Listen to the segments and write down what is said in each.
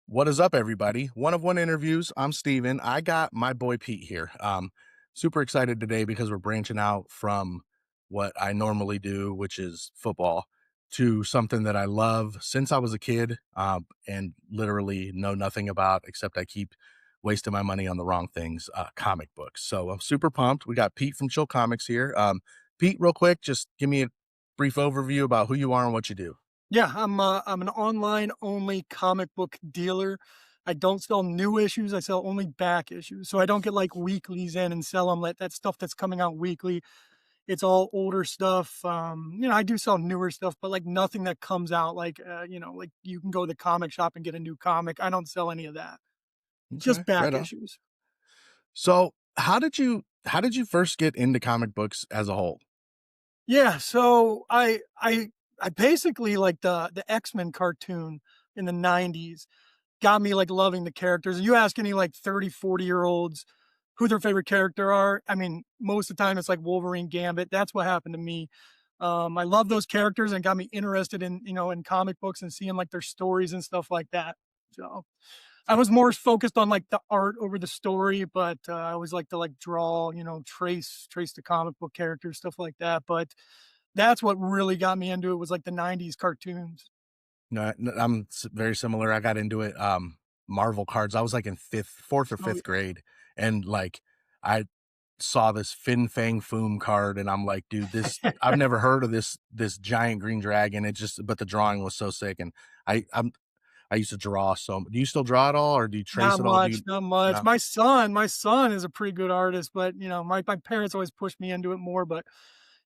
What is up, everybody? One of one interviews. I'm Steven. I got my boy Pete here. Super excited today because we're branching out from what I normally do, which is football, to something that I love since I was a kid, and literally know nothing about except I keep wasting my money on the wrong things, comic books. So I'm super pumped. We got Pete from Chill Comics here. Pete, real quick, just give me a brief overview about who you are and what you do. Yeah, I'm an online only comic book dealer. I don't sell new issues. I sell only back issues. So I don't get like weeklies in and sell them like that stuff that's coming out weekly. It's all older stuff. I do sell newer stuff, but like nothing that comes out like like you can go to the comic shop and get a new comic. I don't sell any of that. Okay, Just back right on. issues. So, how did you first get into comic books as a whole? Yeah, so I basically like the X-Men cartoon in the 90s got me, like, loving the characters. You ask any, like, 30, 40-year-olds who their favorite character are, I mean, most of the time, it's, like, Wolverine, Gambit. That's what happened to me. I love those characters and got me interested in comic books and seeing, like, their stories and stuff like that. So, I was more focused on, like, the art over the story, but, I always like to, like, draw, trace the comic book characters, stuff like that, but that's what really got me into it was, like, the '90s cartoons. No, I'm very similar. I got into it. Marvel cards. I was like in fourth or Oh, fifth yeah. grade, and like I saw this Fin Fang Foom card, and I'm like, dude, this I've never heard of this giant green dragon. But the drawing was so sick, and I used to draw. So, do you still draw at all, or do you trace Not at all? Do much, you? not much. No, My son is a pretty good artist, but, my parents always pushed me into it more, but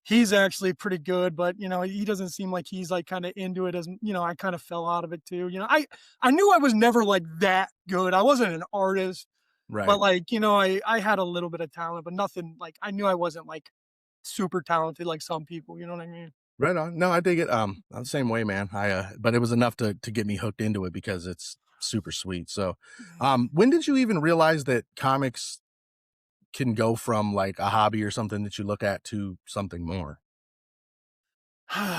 he's actually pretty good, but, he doesn't seem like he's, like, kinda into it as I kinda fell out of it too, I knew I was never, like, that good. I wasn't an artist, but, right, like, I had a little bit of talent, but nothing like, I knew I wasn't, like, super talented like some people, you know what I mean? right on. No, I dig it. I'm the same way, man. But it was enough to get me hooked into it because it's super sweet. So, when did you even realize that comics can go from like a hobby or something that you look at to something more?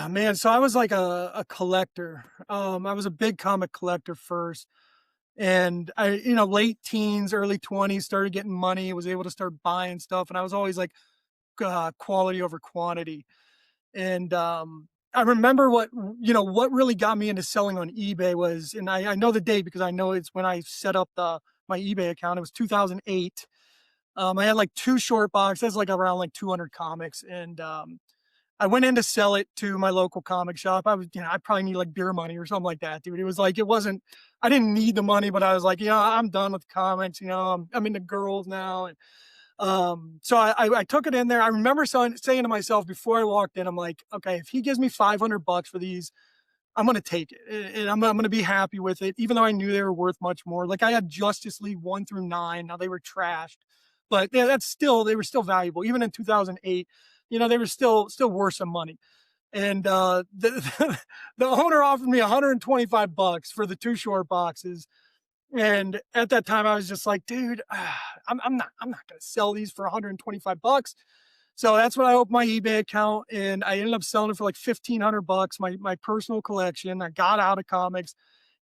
Man, so I was like a collector. I was a big comic collector first. And late teens, early 20s, started getting money, was able to start buying stuff. And I was always like quality over quantity. And I remember what really got me into selling on eBay was, and I know the date because I know it's when I set up my eBay account. It was 2008. I had like two short boxes, like around like 200 comics. And I went in to sell it to my local comic shop. I probably need like beer money or something like that, dude. It was like, it wasn't, I didn't need the money, but I was like, I'm done with comics. I'm into girls now. And so I took it in there. I remember saying to myself before I walked in, I'm like, okay, if he gives me 500 bucks for these, I'm going to take it and I'm going to be happy with it, even though I knew they were worth much more. Like I had Justice League 1 through 9. Now they were trashed, but yeah, they were still valuable. Even in 2008, they were still worth some money. And the owner offered me 125 bucks for the two short boxes. And at that time, I was just like, dude, I'm not going to sell these for 125 bucks. So that's when I opened my eBay account and I ended up selling it for like 1,500 bucks, my personal collection. I got out of comics.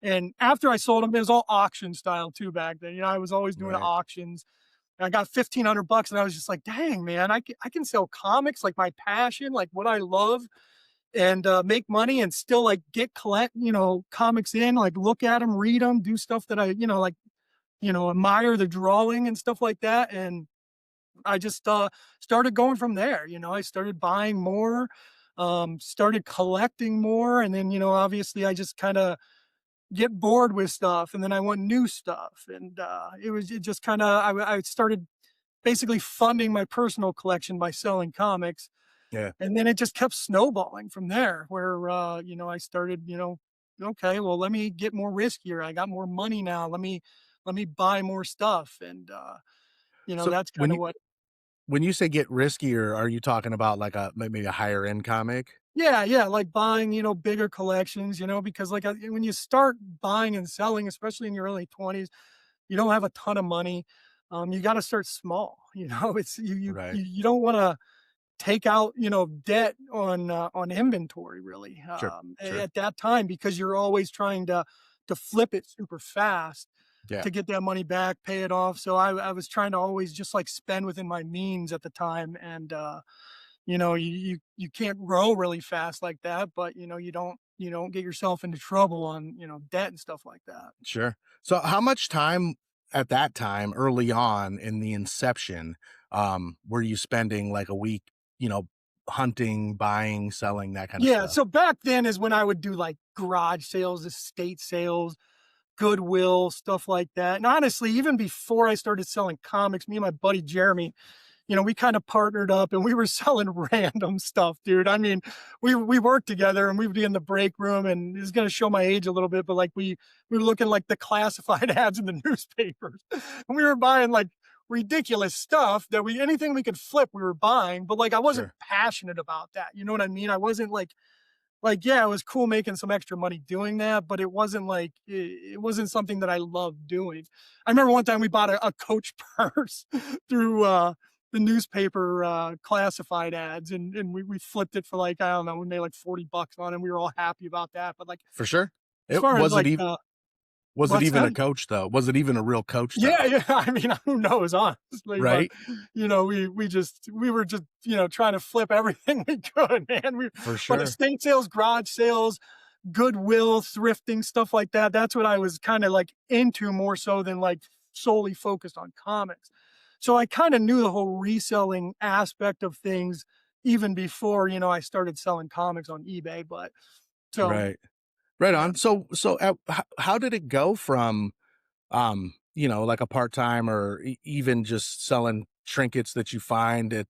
And after I sold them, it was all auction style too back then. I was always doing Right. auctions. And I got 1,500 bucks and I was just like, dang, man, I can sell comics like my passion, like what I love and make money and still like collect, comics in, like look at them, read them, do stuff that I, like, admire the drawing and stuff like that. And I just started going from there. I started buying more, started collecting more, and then obviously I just kind of get bored with stuff, and then I want new stuff, and it just kind of I started basically funding my personal collection by selling comics, Yeah. and then it just kept snowballing from there. Where I started, okay, well let me get more riskier. I got more money now. Let me buy more stuff, and So that's kind of what. when you say get riskier, are you talking about like maybe a higher end comic? Yeah, yeah, like buying, bigger collections, because like when you start buying and selling, especially in your early 20s, you don't have a ton of money. You got to start small. It's Right. you don't want to take out, debt on inventory really Sure. Sure. at that time because you're always trying to to flip it super fast Yeah, to get that money back, pay it off. So I was trying to always just like spend within my means at the time. And you can't grow really fast like that, but you don't get yourself into trouble on, debt and stuff like that. sure. So how much time at that time early on in the inception, were you spending like a week, you know, hunting, buying, selling, that kind of Yeah, stuff? so back then is when I would do like garage sales, estate sales, Goodwill, stuff like that. And honestly, even before I started selling comics, me and my buddy Jeremy, we kind of partnered up and we were selling random stuff, dude. I mean, we worked together and we'd be in the break room, and it's gonna show my age a little bit, but like we were looking like the classified ads in the newspapers. And we were buying like ridiculous stuff that we anything we could flip, we were buying. But like I wasn't Sure. passionate about that. You know what I mean? I wasn't like, yeah, it was cool making some extra money doing that, but it wasn't like it wasn't something that I loved doing. I remember one time we bought a Coach purse through the newspaper classified ads, and we flipped it for like, I don't know, we made like $40 on it. And we were all happy about that. But like For sure. as far as like Was it what's even that? a coach though? Was it even a real coach Yeah, though? yeah. I mean, who knows, honestly, but Right? we were just trying to flip everything we could, man. For But sure. estate sales, garage sales, Goodwill, thrifting, stuff like that. That's what I was kind of like into more so than like solely focused on comics. So I kind of knew the whole reselling aspect of things even before, I started selling comics on eBay. But so Right. Right yeah. on. How did it go from, like a part-time or even just selling trinkets that you find at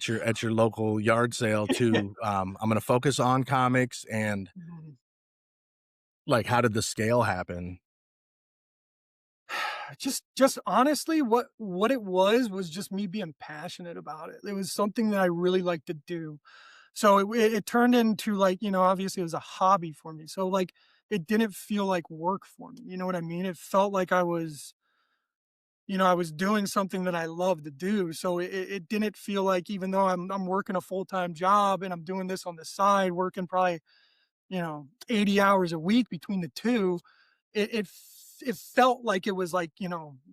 your local yard sale to, I'm gonna focus on comics, and like, how did the scale happen? Just honestly, what it was just me being passionate about it. It was something that I really like to do. So it turned into like, obviously it was a hobby for me. So like it didn't feel like work for me. You know what I mean? It felt like I was doing something that I love to do. So it didn't feel like, even though I'm working a full-time job and I'm doing this on the side, working probably, 80 hours a week between the two, it felt like it was like,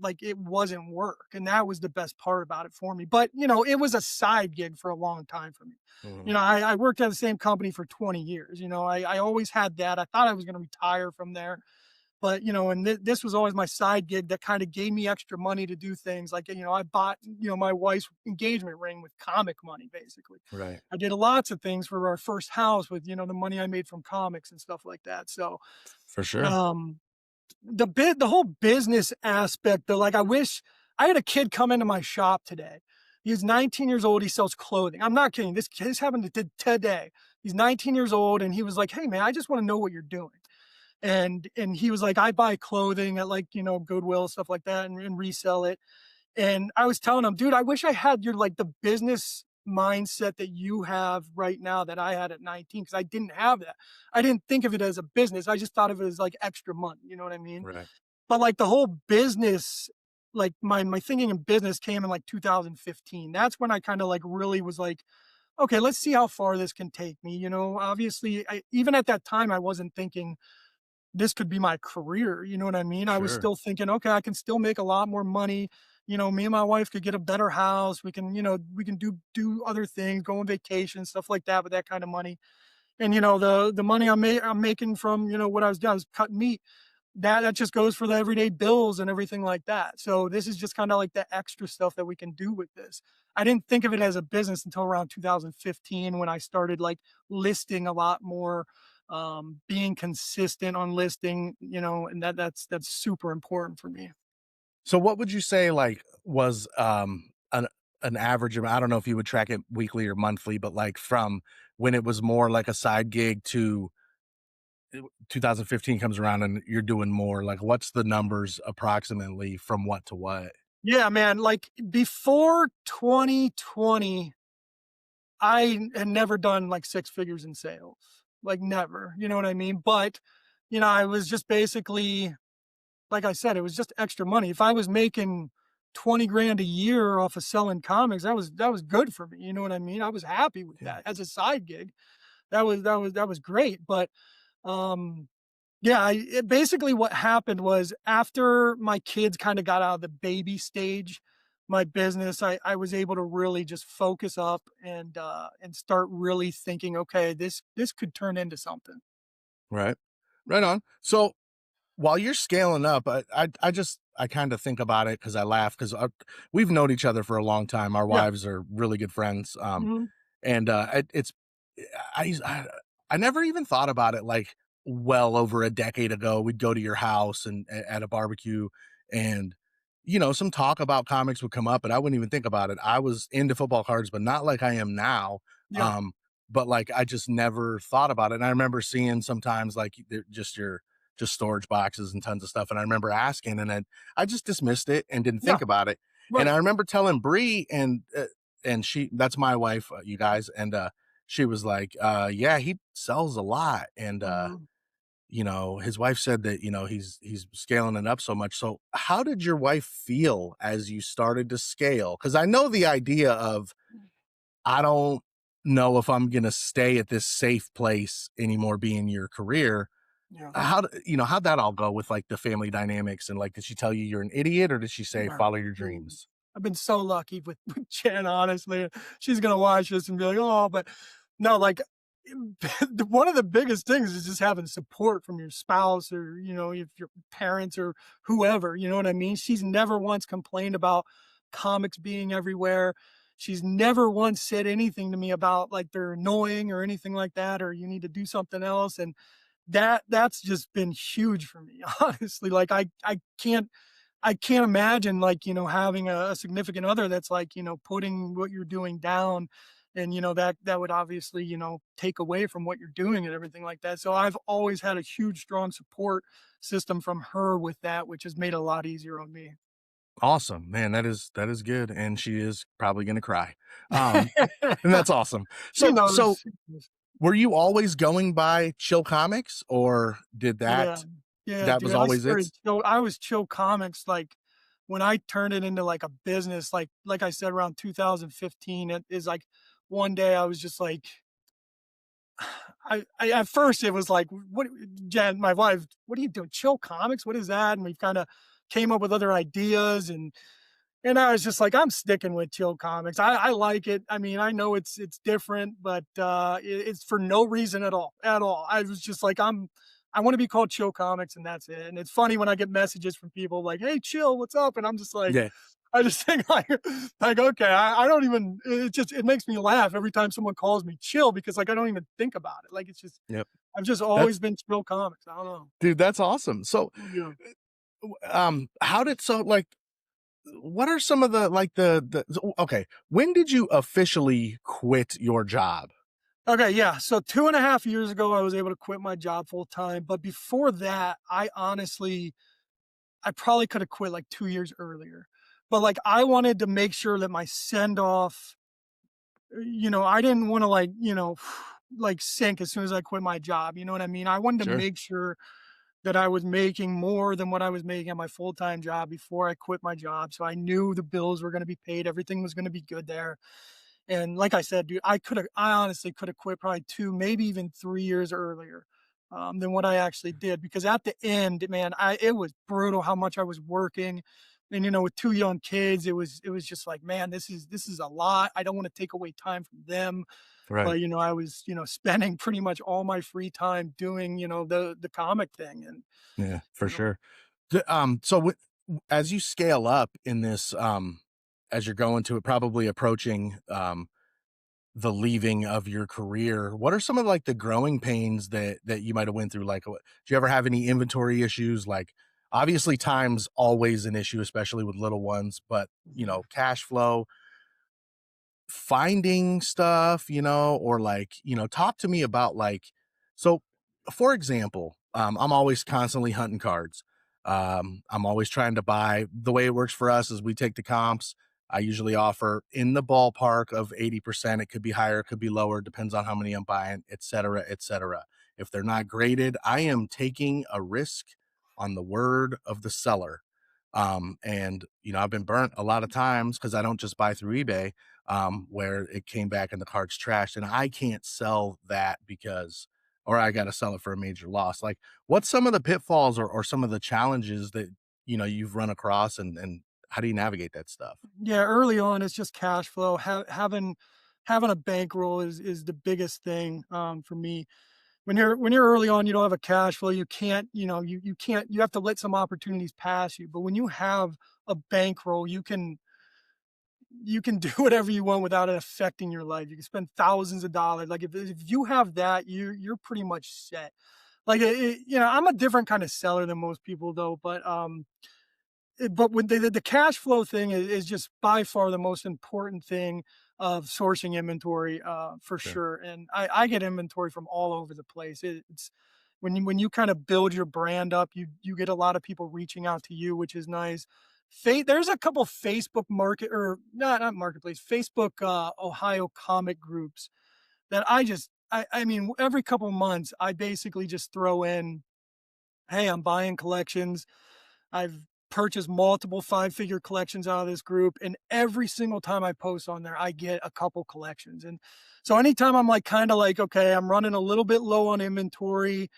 like it wasn't work. And that was the best part about it for me. But, it was a side gig for a long time for me. Mhm. I worked at the same company for 20 years. I always had that. I thought I was going to retire from there. But, and this was always my side gig that kind of gave me extra money to do things like, I bought, my wife's engagement ring with comic money, basically. Right. I did lots of things for our first house with, the money I made from comics and stuff like that. So, For sure. um, the whole business aspect though, like I wish I had a kid come into my shop today. He's 19 years old. He sells clothing. I'm not kidding. This happened today. He's 19 years old, and he was like, "Hey man, I just want to know what you're doing." And he was like, "I buy clothing at like, Goodwill, stuff like that, and resell it." And I was telling him, "Dude, I wish I had your like the business mindset that you have right now that I had at 19, because I didn't have that. I didn't think of it as a business. I just thought of it as like extra money, you know what I mean?" Right. But like the whole business, like my thinking in business came in like 2015. That's when I kind of like really was like, okay, let's see how far this can take me. Obviously, even at that time, I wasn't thinking this could be my career, you know what I mean? I was Sure. still thinking, okay, I can still make a lot more money. Me and my wife could get a better house. We can do other things, go on vacation, stuff like that with that kind of money. And the money I'm making from, what I was doing, I was cutting meat. That just goes for the everyday bills and everything like that. So this is just kind of like the extra stuff that we can do with this. I didn't think of it as a business until around 2015 when I started like listing a lot more, being consistent on listing, and that's super important for me. So what would you say, like, was, an average amount? I don't know if you would track it weekly or monthly, but, like, from when it was more like a side gig to 2015 comes around and you're doing more, like, what's the numbers approximately from what to what? Yeah, man. Like before 2020, I had never done like six figures in sales, like never, you know what I mean? But, I was just basically, like I said, it was just extra money. If I was making 20 grand a year off of selling comics, that was good for me. You know what I mean? I was happy with Yeah. that as a side gig. That was great. But, um, Yeah, basically what happened was after my kids kinda got out of the baby stage, my business, I was able to really just focus up and start really thinking, "Okay, this could turn into something." Right. Right on. So while you're scaling up, I kind of think about it because I laugh because we've known each other for a long time. Our Yeah. wives are really good friends. Mhm. And it's I I never even thought about it like well over a decade ago. We'd go to your house and at a barbecue, and some talk about comics would come up, and I wouldn't even think about it. I was into football cards, but not like I am now. Yeah. Um, but like I just never thought about it. And I remember seeing sometimes like just your just storage boxes and tons of stuff. And I remember asking, and then I just dismissed it and didn't Yeah. think about it. And Right. I remember telling Bree, and she that's my wife, you guys, and she was like, yeah, he sells a lot. And Mhm. his wife said that, he's scaling it up so much. So how did your wife feel as you started to scale? Because I know the idea of I don't know if I'm gonna stay at this safe place anymore being your career. Yeah. How'd that all go with like the family dynamics, and like did she tell you you're an idiot, or did she say Yeah. follow your Mm. dreams? I've been so lucky with Jen, honestly. She's gonna watch this and be like, "Oh," but no, like, one of the biggest things is just having support from your spouse or, if your parents or whoever, you know what I mean? She's never once complained about comics being everywhere. She's never once said anything to me about, like, they're annoying or anything like that, or you need to do something else, and that's just been huge for me, honestly. Like, I can't imagine, like, having a significant other that's like, putting what you're doing down, and that would obviously, take away from what you're doing and everything like that. So I've always had a huge strong support system from her with that, which has made it a lot easier on me. Awesome, man. That is good, and she is probably gonna cry. Um, and that's awesome. She So knows. were you always going by Chill Comics, or did Yeah. that Yeah, that was dude, I always started it? I was Chill Comics, like, when I turned it into, like, a business, like I said, around 2015, it is like, one day I was just like, I at first it was like, "What?" Jen, my wife, "What are you doing? Chill Comics? What is that?" And we kinda came up with other ideas, and I was just like, "I'm sticking with Chill Comics." I like it. I mean, I know it's different, but, it's for no reason at all, at all. I was just like, I wanna be called Chill Comics, and that's it. And it's funny when I get messages from people like, "Hey, Chill, what's up?" And I'm just like, Yeah. I just think like, okay, I don't even, it makes me laugh every time someone calls me Chill, because, like, I don't even think about it. Like, it's just, Yep. I've just That's always been Chill Comics. I don't know. dude, that's awesome. So, Yeah. how did so like what are some of the like okay, when did you officially quit your job? Okay, yeah. So 2.5 years ago, I was able to quit my job full time. But before that, I probably could have quit like 2 years earlier. But like, I wanted to make sure that my send off, I didn't want to, like, like, sink as soon as I quit my job. You know what I mean? I wanted to Sure. make sure that I was making more than what I was making at my full time job before I quit my job. So I knew the bills were going to be paid, everything was going to be good there. And like I said, dude, I honestly could have quit probably 2, maybe even 3 years earlier, than what I actually did, because at the end, man, it was brutal how much I was working. And, with 2 young kids, it was just like, man, this is a lot. I don't wanna take away time from them, Right. but, I was, spending pretty much all my free time doing, the comic thing, and, Yeah, for you know sure. So as you scale up in this, as you're going to it, probably approaching the leaving of your career, what are some of like the growing pains that you might have went through? Like, do you ever have any inventory issues? Like, obviously, time's always an issue, especially with little ones. But Mhm. cash flow, finding stuff, or like, talk to me about like, so for example, I'm always constantly hunting cards. I'm always trying to buy. The way it works for us is we take the comps. I usually offer in the ballpark of 80%. It could be higher, it could be lower, depends on how many I'm buying, et cetera, et cetera. If they're not graded, I am taking a risk on the word of the seller. And I've been burnt a lot of times because I don't just buy through eBay, where it came back and the card's trashed, and I can't sell that because or I got to sell it for a major loss. Like, what's some of the pitfalls or some of the challenges that you've run across, and how do you navigate that stuff? Yeah, early on, it's just cash flow. Having a bankroll is the biggest thing, for me. When you're early on, you don't have a cash flow. You can't, you can't. You have to let some opportunities pass you. But when you have a bankroll, you can do whatever you want without it affecting your life. You can spend thousands of dollars. Like if you have that, you're pretty much set. Like I'm a different kind of seller than most people though, but with the cash flow thing is just by far the most important thing of sourcing inventory, for Sure. sure. And I get inventory from all over the place. It's when you kind of build your brand up, you get a lot of people reaching out to you, which is nice. There's a couple Facebook market or not marketplace, Facebook Ohio comic groups that I mean every couple months I basically just throw in, hey, I'm buying collections. I've purchased multiple five-figure collections out of this group, and every single time I post on there, I get a couple collections. And so anytime I'm like kind of like, okay, I'm running a little bit low on inventory.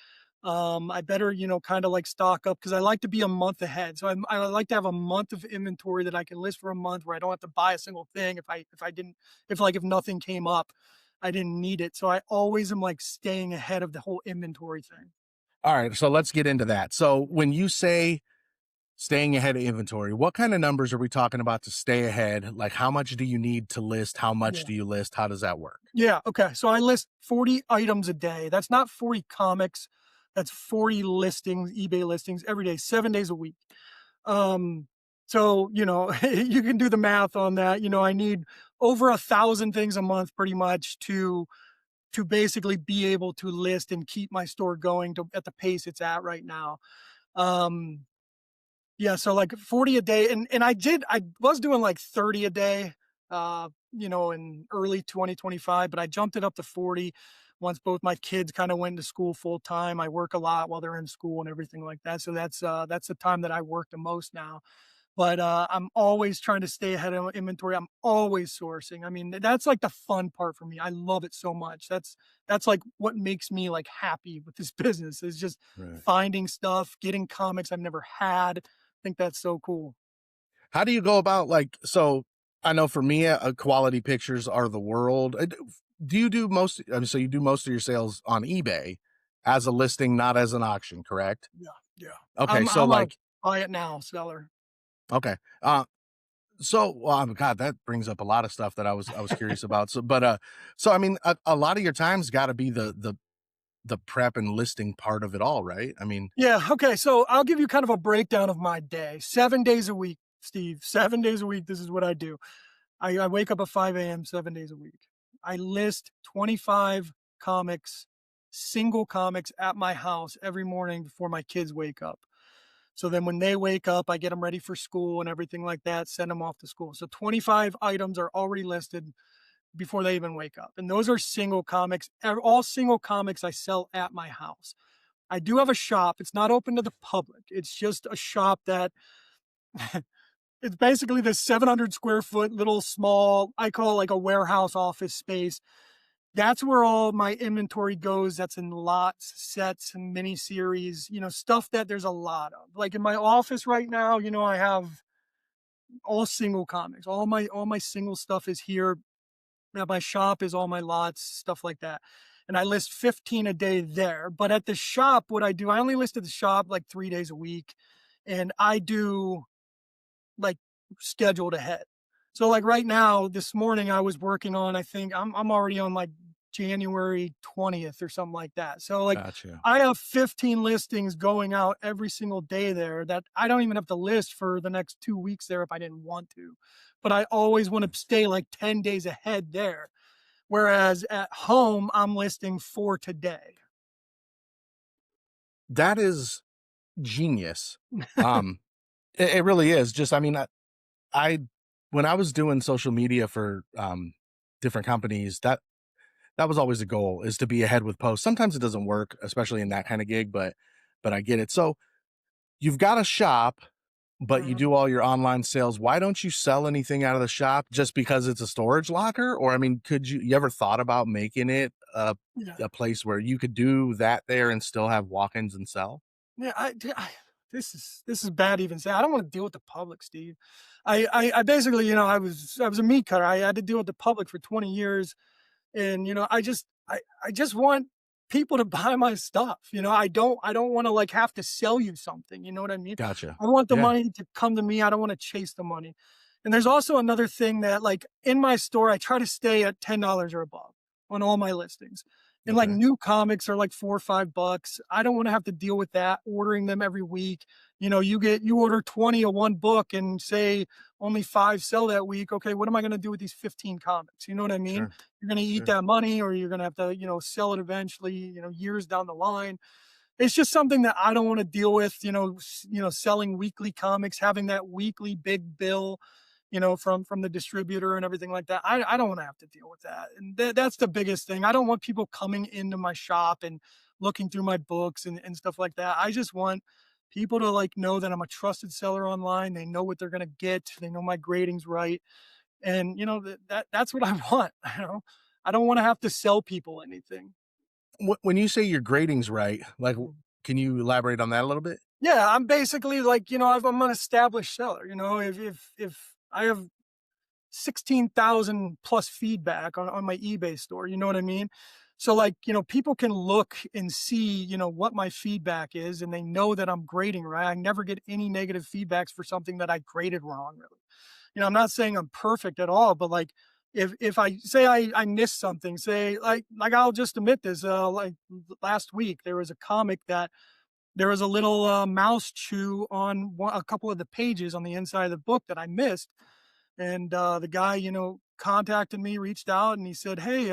I better, kind of like stock up because I like to be a month ahead. So I like to have a month of inventory that I can list for a month where I don't have to buy a single thing if nothing came up, I didn't need it. So I always am like staying ahead of the whole inventory thing. All right, so let's get into that. So when you say staying ahead of inventory, what kind of numbers are we talking about to stay ahead? Like, how much do you need to list? How much Yeah. do you list? How does that work? Yeah, okay, so I list 40 items a day. That's not 40 comics, that's 40 listings, eBay listings every day, 7 days a week. Um, so, you can do the math on that. I need over 1,000 things a month pretty much to basically be able to list and keep my store going at the pace it's at right now. Um, yeah, so like 40 a day, and I was doing like 30 a day, in early 2025, but I jumped it up to 40 once both my kids kind of went to school full time. I work a lot while they're in school and everything like that. So that's the time that I work the most now. But I'm always trying to stay ahead of inventory. I'm always sourcing. I mean, that's like the fun part for me. I love it so much. That's like what makes me like happy with this business is just Right. finding stuff, getting comics I've never had. I think that's so cool. How do you go about, like, so I know for me, quality pictures are the world. Do you do most, I mean, so you do most of your sales on eBay as a listing, not as an auction, correct? Yeah, yeah. Okay, I'm so I'm a like, buy it now seller. okay. So, well, God, that brings up a lot of stuff that I was curious about. So, so I mean, a lot of your time's got to be the prep and listing part of it all, right? I mean, Yeah, okay, so I'll give you kind of a breakdown of my day. 7 days a week, Steve. 7 days a week, this is what I do. I wake up at 5 AM 7 days a week. I list 25 comics, single comics at my house every morning before my kids wake up. So then when they wake up, I get them ready for school and everything like that, send them off to school. So 25 items are already listed before they even wake up. And those are single comics. All single comics I sell at my house. I do have a shop. It's not open to the public. It's just a shop that it's basically this 700 square foot little small, I call it like a warehouse office space. That's where all my inventory goes. That's in lots, sets, and mini series, stuff that there's a lot of. Like in my office right now, I have all single comics. All my single stuff is here. At my shop is all my lots, stuff like that. And I list 15 a day there. But at the shop, what I do, I only list at the shop like 3 days a week. And I do like scheduled ahead. So like right now, this morning I was working on, I think I'm already on like January 20th or something like that. So like gotcha. I have 15 listings going out every single day there that I don't even have to list for the next 2 weeks there if I didn't want to. But I always want to stay like 10 days ahead there. Whereas at home, I'm listing for today. That is genius. Um, it really is. Just, I mean, I when I was doing social media for different companies, that was always a goal, is to be ahead with posts. Sometimes it doesn't work, especially in that kind of gig, but I get it. So you've got a shop, but you Mhm. do all your online sales. Why don't you sell anything out of the shop just because it's a storage locker? Or I mean, you ever thought about making it Yeah. a place where you could do that there and still have walk-ins and sell? Yeah, this is bad to even say. I don't wanna deal with the public, Steve. I basically, I was a meat cutter. I had to deal with the public for 20 years, and, I just want people to buy my stuff, I don't wanna, like, have to sell you something, you know what I mean? Gotcha. I want the Yeah. money to come to me, I don't wanna chase the money. And there's also another thing that, like, in my store, I try to stay at $10 or above on all my listings. And, like, Okay. new comics are, like, 4 or $5. I don't wanna have to deal with that, ordering them every week. You order 20 of one book and say only 5 sell that week. Okay, what am I gonna do with these 15 comics? You know what I mean? Sure. You're gonna eat Sure. that money, or you're gonna have to, sell it eventually, years down the line. It's just something that I don't wanna deal with, selling weekly comics, having that weekly big bill, from the distributor and everything like that. I don't wanna have to deal with that, and that's the biggest thing. I don't want people coming into my shop and looking through my books and stuff like that. I just want people to, like, know that I'm a trusted seller online. They know what they're gonna get. They know my grading's right, and, that's what I want, you know? I don't wanna have to sell people anything. When you say your grading's right, like, can you elaborate on that a little bit? Yeah, I'm basically like, I'm an established seller. If I have 16,000 plus feedback on my eBay store, you know what I mean? So, like, people can look and see, what my feedback is, and they know that I'm grading right. I never get any negative feedbacks for something that I graded wrong, really. I'm not saying I'm perfect at all, but, like, if I say I missed something, say, like I'll just admit this, like last week there was a comic that there was a little, mouse chew on a couple of the pages on the inside of the book that I missed, and, the guy, contacted me, reached out, and he said, "Hey,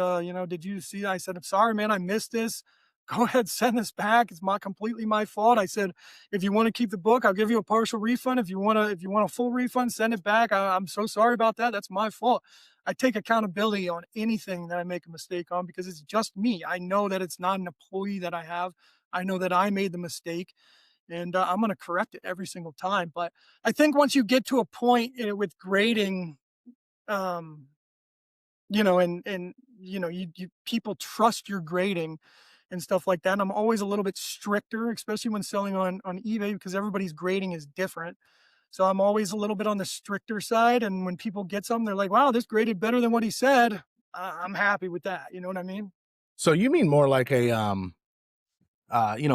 did you see that?" I said, "I'm sorry, man, I missed this. Go ahead, send this back. It's completely my fault." I said, "If you wanna keep the book, I'll give you a partial refund. If you want a full refund, send it back. I'm so sorry about that. That's my fault." I take accountability on anything that I make a mistake on because it's just me. I know that it's not an employee that I have. I know that I made the mistake, and, I'm gonna correct it every single time. But I think once you get to a point, with grading, um, and you people trust your grading and stuff like that. And I'm always a little bit stricter, especially when selling on eBay, because everybody's grading is different. So I'm always a little bit on the stricter side. And when people get something, they're like, "Wow, this graded better than what he said." I'm happy with that. You know what I mean? So you mean more like a,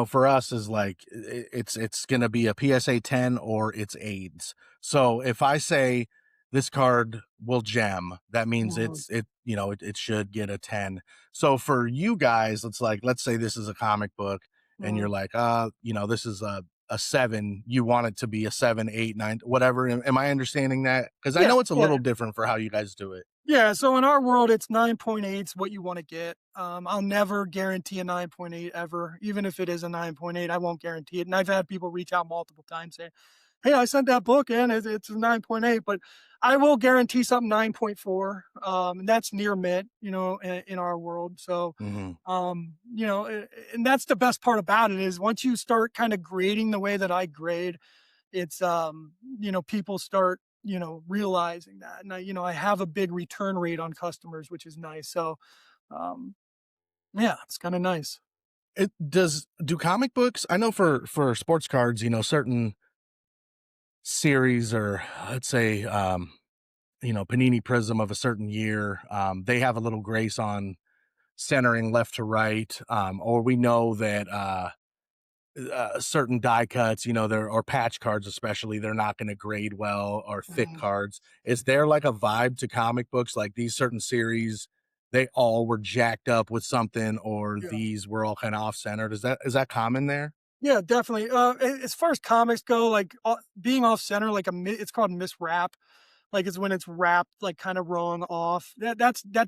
for us is like it's gonna be a PSA 10 or it's AIDS. So if I say this card will gem, that means Mhm. it should get a 10. So for you guys, it's like let's say this is a comic book and you're Mhm. like, this is a 7. You want it to be a 7, 8, 9, whatever. Am I understanding that? Because I Yeah, know it's a yeah. little different for how you guys do it. Yeah, so in our world, it's 9.8 is what you wanna get. I'll never guarantee a 9.8 ever. Even if it is a 9.8, I won't guarantee it, and I've had people reach out multiple times saying, "Hey, I sent that book in, it's a 9.8," but I will guarantee something 9.4, and that's near mint, in our world. So, Mhm. and that's the best part about it is once you start kinda grading the way that I grade, it's people start realizing that, and I have a big return rate on customers, which is nice. So um yeah, it's kind of nice. It does do comic books? I know for sports cards, certain series or let's say Panini Prism of a certain year, they have a little grace on centering left to right, or we know that certain die cuts, there or patch cards especially, they're not going to grade well or thick Mhm. cards. Is there like a vibe to comic books like these certain series? They all were jacked up with something, or Yeah, these were all kind of off centered. Is that common there? yeah, definitely. As far as comics go, like, being off center, like, it's called miswrap. Like, it's when it's wrapped like kind of wrong off. That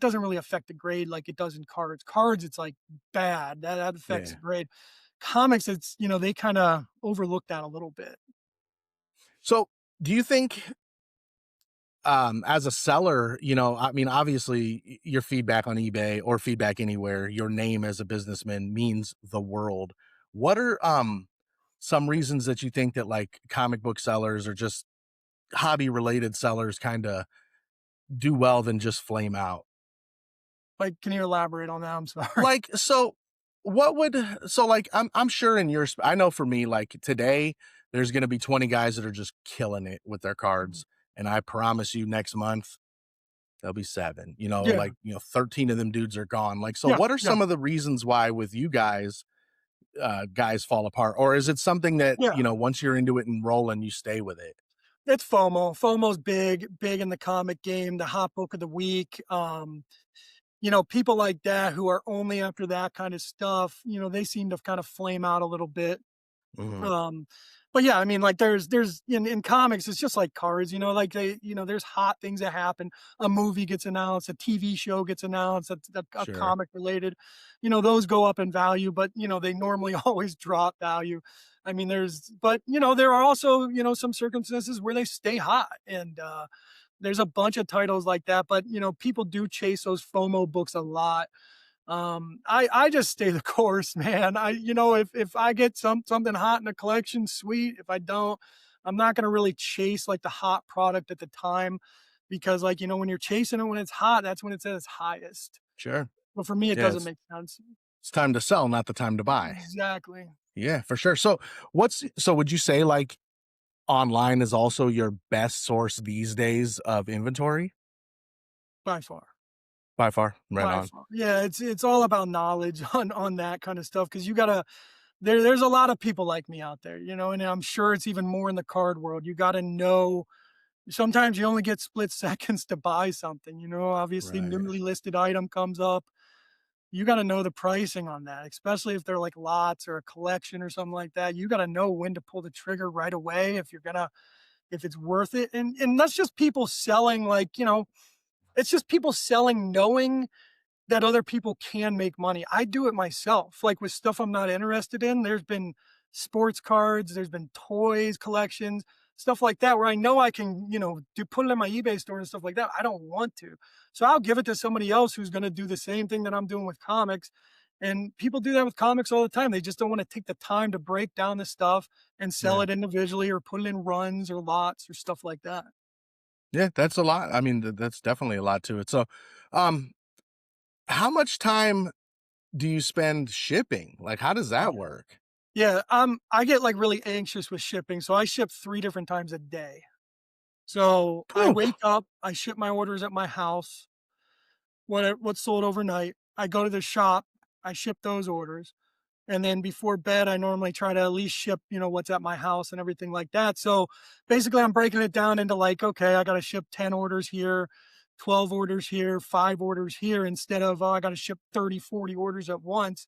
doesn't really affect the grade like it does in cards. Cards, it's like bad. That affects Yeah. the grade. Comics, it's they kind of overlook that a little bit. So, do you think, as a seller, I mean, obviously, your feedback on eBay or feedback anywhere, your name as a businessman means the world. What are some reasons that you think that like comic book sellers or just hobby related sellers kind of do well than just flame out? Like, can you elaborate on that? I'm sorry. Like, so what would so like I'm sure in your I know for me, like today, there's gonna be 20 guys that are just killing it with their cards. And I promise you next month, there'll be 7. Yeah, Like, 13 of them dudes are gone. Like, so yeah, what are yeah, some of the reasons why with you guys fall apart? Or is it something that, yeah. once you're into it and rolling, you stay with it? It's FOMO. FOMO's big in the comic game, the hot book of the week. People like that who are only after that kind of stuff, they seem to kind of flame out a little bit. Mhm. Um, but yeah, I mean, like there's in comics, it's just like cards, like there's hot things that happen. A movie gets announced, a TV show gets announced, a Sure. comic related, those go up in value, but they normally always drop value. I mean, but there are also, some circumstances where they stay hot. And there's a bunch of titles like that, but people do chase those FOMO books a lot. I just stay the course, man. If I get something hot in a collection, sweet. If I don't, I'm not gonna really chase like the hot product at the time because like, when you're chasing it when it's hot, that's when it's at its highest. Sure. But for me, it Yeah, doesn't it's make sense. it's time to sell, not the time to buy. Exactly. Yeah, for sure. So would you say like online is also your best source these days of inventory? By far. By far. Right By on. far. Yeah, it's all about knowledge on that kind of stuff because you gotta there's a lot of people like me out there, and I'm sure it's even more in the card world. You gotta know sometimes you only get split seconds to buy something, obviously Right. newly listed item comes up. You got to know the pricing on that, especially if they're like lots or a collection or something like that. You got to know when to pull the trigger right away if it's worth it. And that's just people selling like, it's just people selling knowing that other people can make money. I do it myself, like with stuff I'm not interested in. There's been sports cards, there's been toys collections, stuff like that, where I know I can, put it in my eBay store and stuff like that. I don't want to. So I'll give it to somebody else who's going to do the same thing that I'm doing with comics. And people do that with comics all the time. They just don't want to take the time to break down the stuff and sell Yeah. it individually or put it in runs or lots or stuff like that. Yeah, that's a lot. I mean, that's definitely a lot to it. So, um, how much time do you spend shipping? Like, how does that work? Yeah, I get like really anxious with shipping, so I ship 3 different times a day. So I Oof. wake up, I ship my orders at my house, what's sold overnight. I go to the shop, I ship those orders. And then before bed, I normally try to at least ship, what's at my house and everything like that. So basically, I'm breaking it down into like, okay, I got to ship 10 orders here, 12 orders here, 5 orders here, instead of, oh, I got to ship 30, 40 orders at once.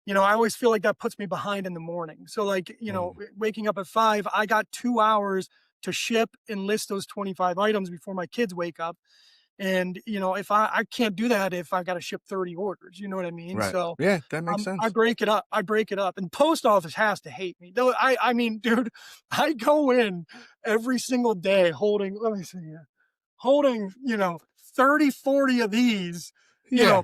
I always feel like that puts me behind in the morning. So like, Mm, waking up at 5, I got 2 hours to ship and list those 25 items before my kids wake up. And, if I can't do that if I got to ship 30 orders, you know what I mean? right. So Yeah, that makes I sense. break it up. I break it up. And post office has to hate me. Though I mean, dude, I go in every single day holding, let me see here, holding, 30, 40 of these, you Yeah,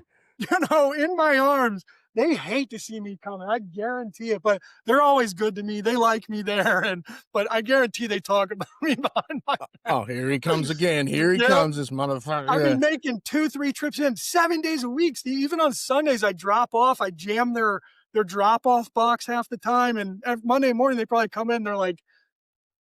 know, in my arms. They hate to see me coming. I guarantee it, but they're always good to me. They like me there. But I guarantee they talk about me behind my back. oh, here he comes again. Here he Yeah. comes, this motherfucker. I be Yeah. making 2, 3 trips in 7 days a week, Steve. Even on Sundays, I drop off. I jam their drop off box half the time. And Monday morning, they probably come in. They're like,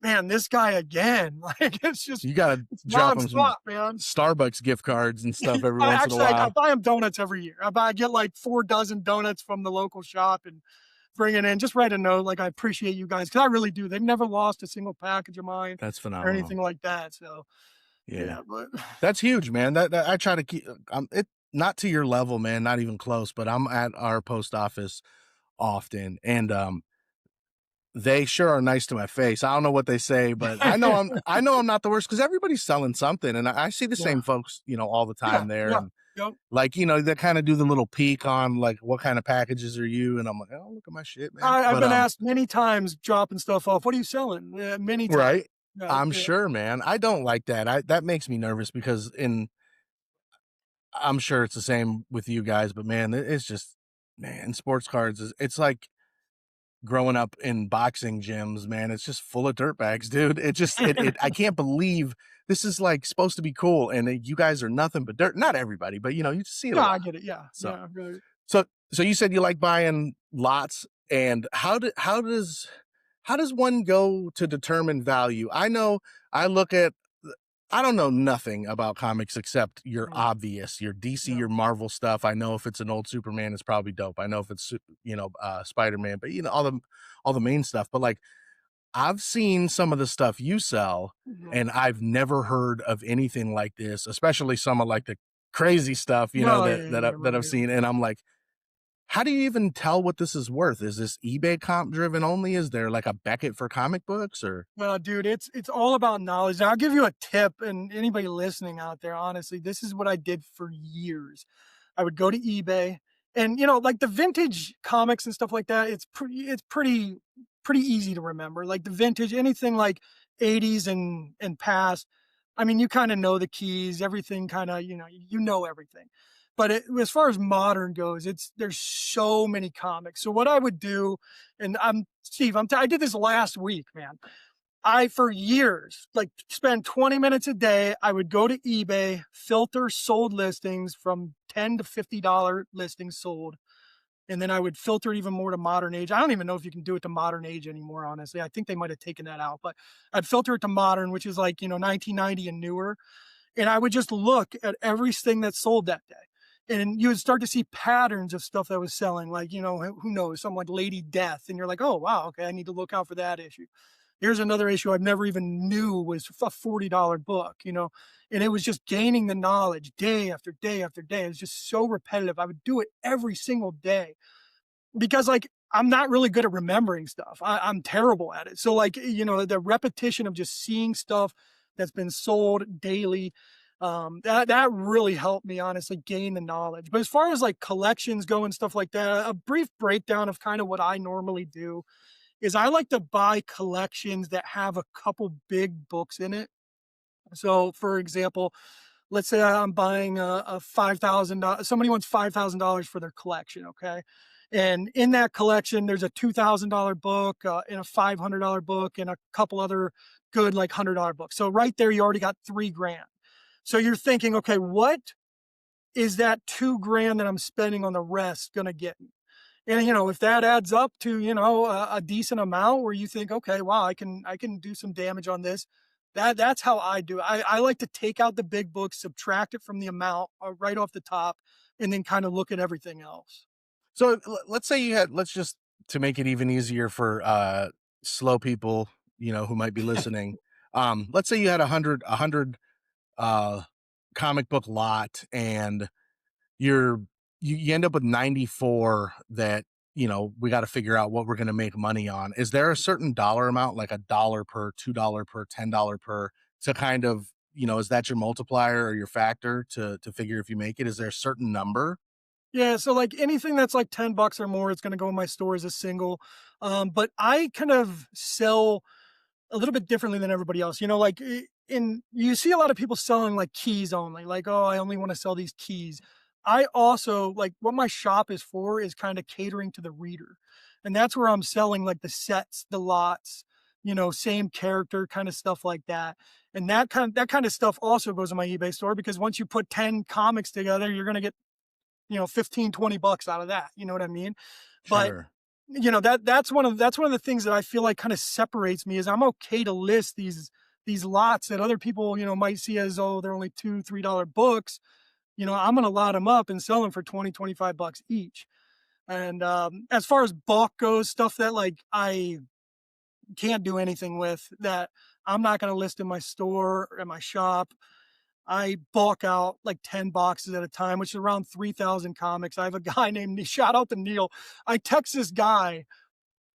"Man, this guy again!" Like You gotta it's drop him some nonstop, man. Starbucks gift cards and stuff every I once in a actually I while. buy them donuts every year. I get like 4 dozen donuts from the local shop and bring it in. Just write a note like I appreciate you guys because I really do. They've never lost a single package of mine That's or phenomenal. anything like that. So Yeah. yeah, but That's huge, man. That I try to keep it not to your level, man, not even close, but I'm at our post office often and they sure are nice to my face. I don't know what they say, but I know I'm not the worst because everybody's selling something, and I see the yeah, same folks, all the yeah, time there, yeah. and Yep. like they kind of do the little peek on like what kind of packages are you, and I'm like, oh look at my shit, man. I've But been asked many times dropping stuff off. "What are you selling?" Many times. right, Yeah, I'm yeah. sure, man. I don't like that. That makes me nervous because I'm sure it's the same with you guys, but man, it's just man, sports cards is it's like growing up in boxing gyms, man, it's just full of dirtbags, dude. It I can't believe this is, like, supposed to be cool, and, you guys are nothing but dirt. Not everybody, but, you just see it a No, I lot. get it. Yeah, So yeah, right. so so you said you like buying lots, and how does one go to determine value? I know I look at I don't know nothing about comics except your Mhm. obvious, your DC, Yeah. your Marvel stuff. I know if it's an old Superman, it's probably dope. I know if it's Spider-Man, but all the main stuff. But like I've seen some of the stuff you sell, Mhm. and I've never heard of anything like this, especially some of like the crazy stuff, Well, yeah, that yeah, I've right. seen, and I'm like, how do you even tell what this is worth? Is this eBay comp driven only? Is there like a Beckett for comic books or Well, dude, it's all about knowledge. Now, I'll give you a tip, and anybody listening out there, honestly, this is what I did for years. I would go to eBay, and like the vintage comics and stuff like that. It's pretty easy to remember. Like the vintage, anything like 80s and past. I mean, you kind of know the keys, everything. Kind of, you know everything. But as far as modern goes, there's so many comics. So what I would do, and I'm Steve, I did this last week, man. I, for years, like, spend 20 minutes a day. I would go to eBay, filter sold listings from $10 to $50 listings sold. And then I would filter even more to modern age. I don't even know if you can do it to modern age anymore, honestly. I think they might have taken that out, but I'd filter it to modern, which is like, 1990 and newer. And I would just look at everything that sold that day. And you would start to see patterns of stuff that was selling, like, who knows, something like Lady Death. And you're like, oh, wow, okay, I need to look out for that issue. Here's another issue I've never even knew was a $40 book. And it was just gaining the knowledge day after day after day. It was just so repetitive. I would do it every single day because, like, I'm not really good at remembering stuff. I'm terrible at it. So, like, the repetition of just seeing stuff that's been sold daily, that really helped me honestly gain the knowledge. But as far as like collections go and stuff like that, a brief breakdown of kind of what I normally do is I like to buy collections that have a couple big books in it. So, for example, let's say I'm buying a $5,000. Somebody wants $5,000 for their collection, okay? And in that collection, there's a $2,000 book and a $500 book and a couple other good like $100 books. So right there, you already got 3 grand. So you're thinking, okay, what is that 2 grand that I'm spending on the rest gonna get me? And, if that adds up to, a decent amount where you think, okay, wow, I can do some damage on this. That's how I do it. I like to take out the big books, subtract it from the amount right off the top, and then kind of look at everything else. so let's say let's just to make it even easier for slow people, who might be listening. Let's say you had a hundred uh comic book lot, and you're you end up with 94 that we got to figure out what we're going to make money on. Is there a certain dollar amount, like a dollar per, $2 per, $10 per, to kind of, is that your multiplier or your factor to figure if you make it? Is there a certain number? Yeah, so like anything that's like $10 or more, it's gonna go in my store as a single. But I kind of sell a little bit differently than everybody else. Like in you see a lot of people selling like keys only, like, oh, I only want to sell these keys. I also like what my shop is for is kind of catering to the reader. And that's where I'm selling like the sets, the lots, same character kind of stuff like that. And that kind of stuff also goes in my eBay store because once you put 10 comics together, you're gonna get, 15, $20 out of that. You know what I mean? But Sure. that's one of the things that I feel like kind of separates me is I'm okay to list these lots that other people, might see as, oh, they're only $2, $3 books. I'm gonna lot them up and sell them for 20, $25 each. And as far as bulk goes, stuff that like I can't do anything with, that I'm not gonna list in my store or in my shop. I bulk out like 10 boxes at a time, which is around 3,000 comics. I have a guy named shout out to Neil. I text this guy,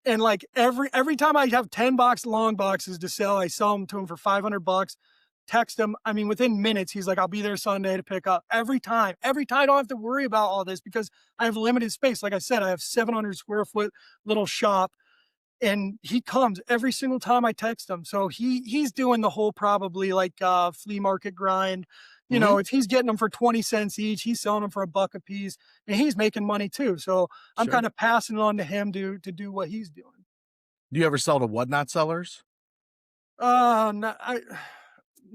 and like every time I have 10 long boxes to sell, I sell them to him for 500 bucks. Text him. I mean, within minutes, he's like, I'll be there Sunday to pick up. Every time I don't have to worry about all this because I have limited space. Like I said, I have 700 square foot little shop, and he comes every single time I text him. So he's doing the whole probably like flea market grind, you Mhm. know, if he's getting them for 20 cents each, he's selling them for a buck a piece, and he's making money too. So I'm Sure. kind of passing it on to him to do what he's doing. Do you ever sell to whatnot sellers? Not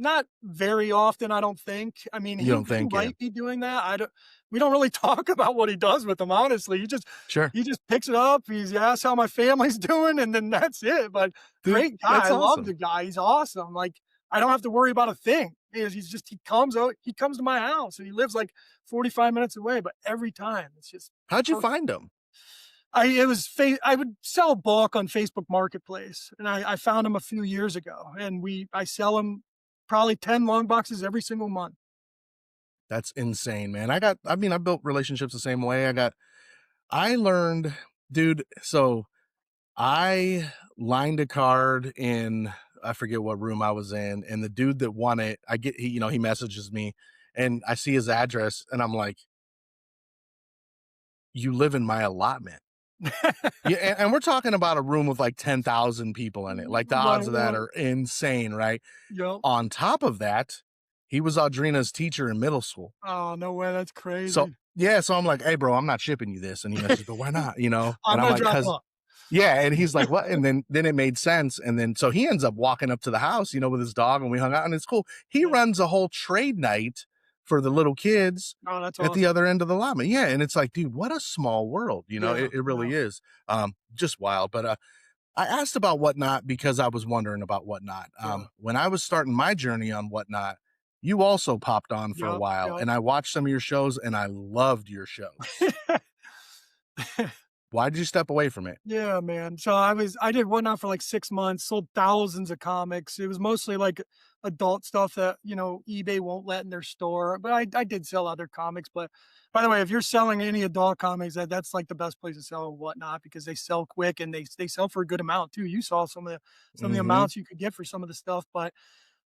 not very often, I don't think. I mean, You don't he think, yeah. might be doing that. I don't We don't really talk about what he does with them, honestly. Sure. He just picks it up. He asks how my family's doing, and then that's it. But Dude, great guy. that's I love awesome. the guy. He's awesome. Like, I don't have to worry about a thing. He comes to my house, and he lives like 45 minutes away, but every time it's just How'd you perfect. find them? I would sell bulk on Facebook Marketplace, and I found him a few years ago, and I sell him probably 10 long boxes every single month. That's insane, man. I mean, I built relationships the same way. I learned, dude, so I lined a card in, I forget what room I was in, and the dude that won it, he messages me and I see his address and I'm like, you live in my allotment. Yeah, and we're talking about a room with like 10,000 people in it. Like the Right, odds of that right. are insane, right? Yep. On top of that, he was Audrina's teacher in middle school. Oh, no way, that's So crazy. yeah, so I'm like, hey, bro, I'm not shipping you this. And he messaged, but why not? And I'm I'm gonna like, drop cause off. yeah, and he's like, "What?" And then it made sense, and then so he ends up walking up to the house, with his dog, and we hung out, and it's cool. He Yeah. runs a whole trade night for the little kids Oh, that's at the awesome. other end of the llama. Yeah, and it's like, dude, what a small world, Yeah, it yeah, really is. Just wild. But I asked about Whatnot because I was wondering about Whatnot. yeah. When I was starting my journey on Whatnot, you also popped on for a Yep, while, yep. and I watched some of your shows, and I loved your shows. Why did you step away from it? Yeah, man. So I did Whatnot for like 6 months, sold thousands of comics. It was mostly like adult stuff that, eBay won't let in their store, but I did sell other comics. But by the way, if you're selling any adult comics, that's like the best place to sell Whatnot because they sell quick and they sell for a good amount too. You saw some of the Hmm. amounts you could get for some of the stuff, but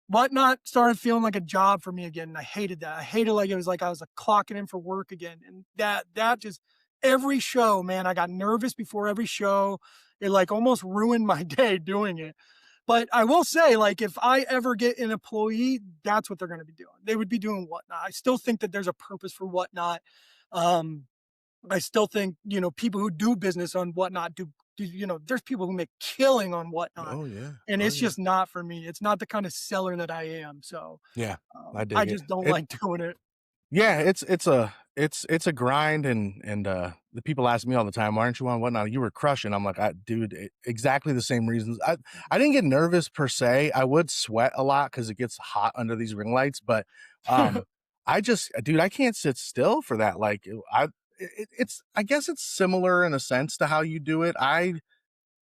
Whatnot started feeling like a job for me again, and I hated that. I hated like it was like I was like clocking in for work again, and that just every show, man, I got nervous before every show. It like almost ruined my day doing it. But I will say, like, if I ever get an employee, that's what they're going to be doing. They would be doing Whatnot. I still think that there's a purpose for Whatnot. Um, I still think, people who do business on Whatnot there's people who make killing on Whatnot, Oh yeah. and Oh it's yeah. just not for me. It's not the kind of seller that I am. So, Yeah, I I dig it. just don't like doing it. Yeah, it's a grind and the people ask me all the time, "Why aren't you on Whatnot? You were crushing." I'm like, dude, exactly the same reasons. I didn't get nervous per se. I would sweat a lot because it gets hot under these ring lights, but I just, dude, I can't sit still for that. Like, I guess it's similar in a sense to how you do it. I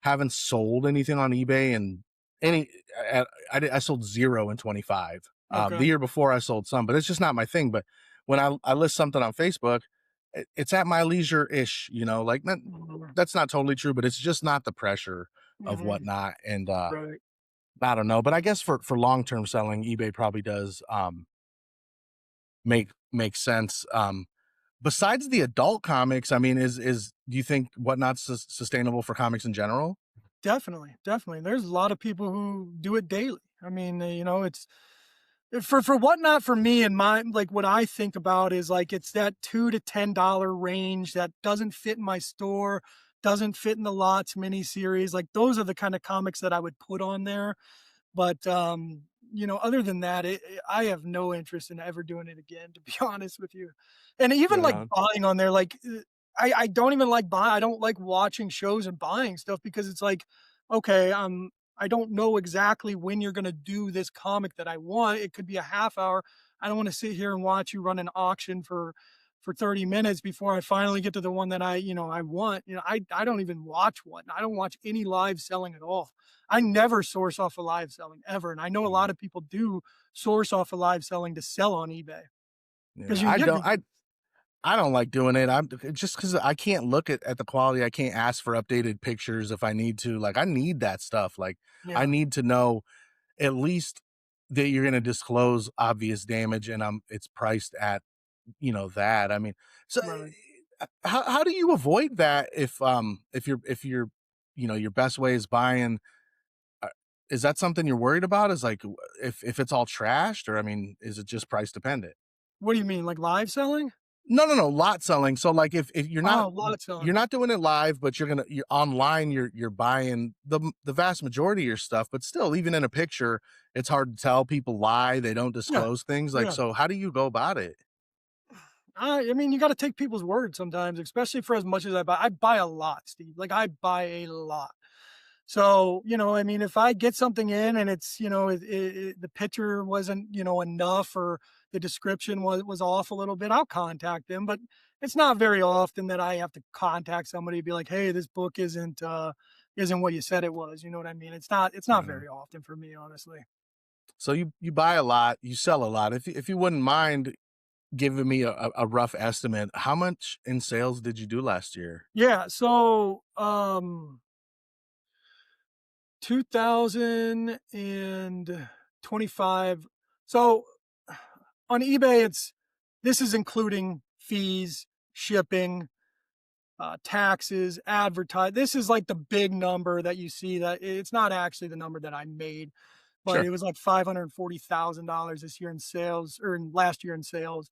haven't sold anything on eBay and any I sold 0 in 25. The Okay. year before I sold some, but it's just not my thing. But when I list something on Facebook, it's at my leisure ish, like Mhm. that's not totally true, but it's just not the pressure of Mhm. Whatnot. And Right. I don't know, but I guess for long-term selling, eBay probably does make sense. Besides the adult comics, I mean, is do you think Whatnot's sustainable for comics in general? Definitely, definitely. There's a lot of people who do it daily. I mean, it's for Whatnot for me and my like what I think about is like it's that $2 to $10 range that doesn't fit in my store, doesn't fit in the Lots miniseries. Like those are the kind of comics that I would put on there. But, other than that, I have no interest in ever doing it again, to be honest with you. And even Right like on. buying on there, like, I don't even like I don't like watching shows and buying stuff because it's like, okay, I don't know exactly when you're gonna do this comic that I want. It could be a half hour. I don't wanna sit here and watch you run an auction for 30 minutes before I finally get to the one that I want. I don't even watch one. I don't watch any live selling at all. I never source off of live selling ever, and I know a Mm, lot of people do source off of live selling to sell on eBay because yeah, you can get good. I don't like doing it. I'm just because I can't look at the quality. I can't ask for updated pictures if I need to. Like, I need that stuff. Like, I Yeah, need to know at least that you're going to disclose obvious damage and it's priced at, that. I mean, so right. how do you avoid that if your best way is buying Is that something you're worried about? Is like if it's all trashed, or I mean, is it just price dependent? What do you mean, like live selling? No, no, no, lot selling. So like if Oh, lot selling. you're not doing it live, but you're online, you're buying the vast majority of your stuff, but still, even in a picture, it's hard to tell. People lie, they don't Yeah, disclose things. Like, yeah. so how do you go about it? I mean, you gotta take people's word sometimes, especially for as much as I buy. I buy a lot, Steve. Like, I buy a lot. So, I mean, if I get something in and it's, the picture wasn't, enough, or the description was off a little bit, I'll contact them. But it's not very often that I have to contact somebody and be like, "Hey, this book isn't what you said it was." You know what I mean? It's not Mhm. very often for me, honestly. So you buy a lot, you sell a lot. If you wouldn't mind giving me a rough estimate, how much in sales did you do last year? Yeah. So 2025. So on eBay, this is including fees, shipping, taxes, advertise. This is like the big number that you see. That it's not actually the number that I made, but Sure. it was like $540,000 this year in sales, or in last year in sales.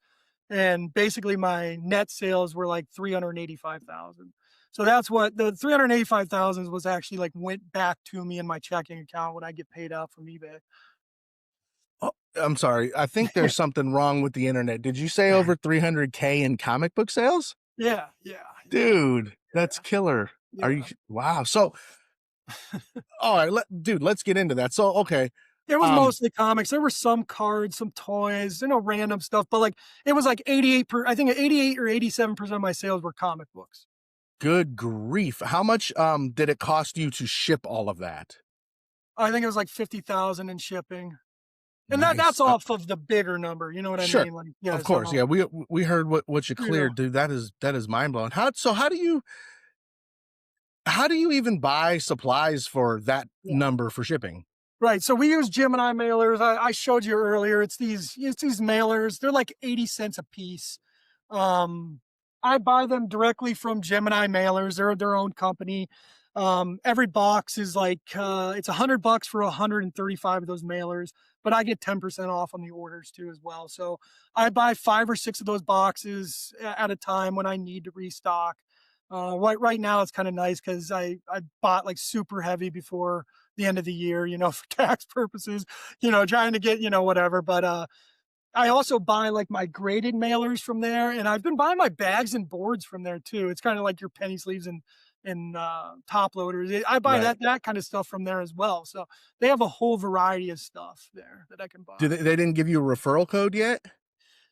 And basically my net sales were like 385,000. So that's what the 385,000 was actually like, went back to me in my checking account when I get paid out from eBay. Oh, I'm sorry. I think there's something wrong with the internet. Did you say over 300K in comic book sales? Yeah, yeah, yeah, Dude, that's yeah, killer. Are you yeah. wow. So, all right, dude, let's get into that. So, okay. It was Um, mostly comics. There were some cards, some toys, random stuff, but like it was like 88 or 87% of my sales were comic books. good grief. How much did it cost you to ship all of that? I think it was like 50,000 in shipping. And that's Nice. off of the bigger number, you know what I Sure. mean? Like, yeah, Of course. so, Yeah, we heard what you yeah, cleared, dude. That is mind blowing. How do you even buy supplies for that yeah. number for shipping? Right, so we use Gemini mailers. I showed you earlier. It's these mailers. They're like 80 cents a piece. Um, I buy them directly from Gemini mailers. They're their own company. Every box is like, it's $100 for 135 of those mailers, but I get 10% off on the orders too as well. So I buy 5 or 6 of those boxes at a time when I need to restock. Right now it's kind of nice because I bought like super heavy before the end of the year, for tax purposes, trying to get, whatever. But I also buy like my graded mailers from there, and I've been buying my bags and boards from there too. It's kind of like your penny sleeves and top loaders. I buy Right. that kind of stuff from there as well. So they have a whole variety of stuff there that I can Do buy. they didn't give you a referral code yet?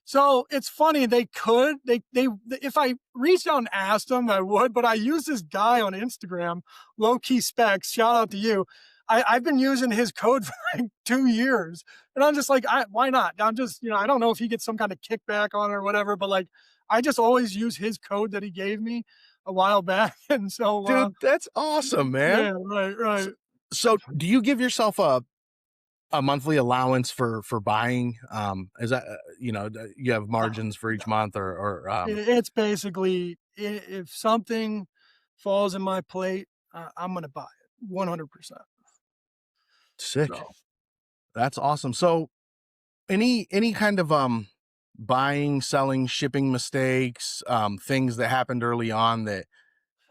So it's funny, they could, they if I reached out and asked them, I would, but I use this guy on Instagram, low key specs. Shout out to you. I've been using his code for like 2 years, and I'm just like, why not? I'm just, I don't know if he gets some kind of kickback on it or whatever, but like, I just always use his code that he gave me a while back, and so, Dude, that's awesome, man. yeah, right, So, right. so do you give yourself a monthly allowance for buying? Is that you have No, margins for each no. month, or It's basically, if something falls in my plate, I'm gonna buy it 100%. sick. So, That's awesome. So any kind of buying, selling, shipping mistakes, things that happened early on that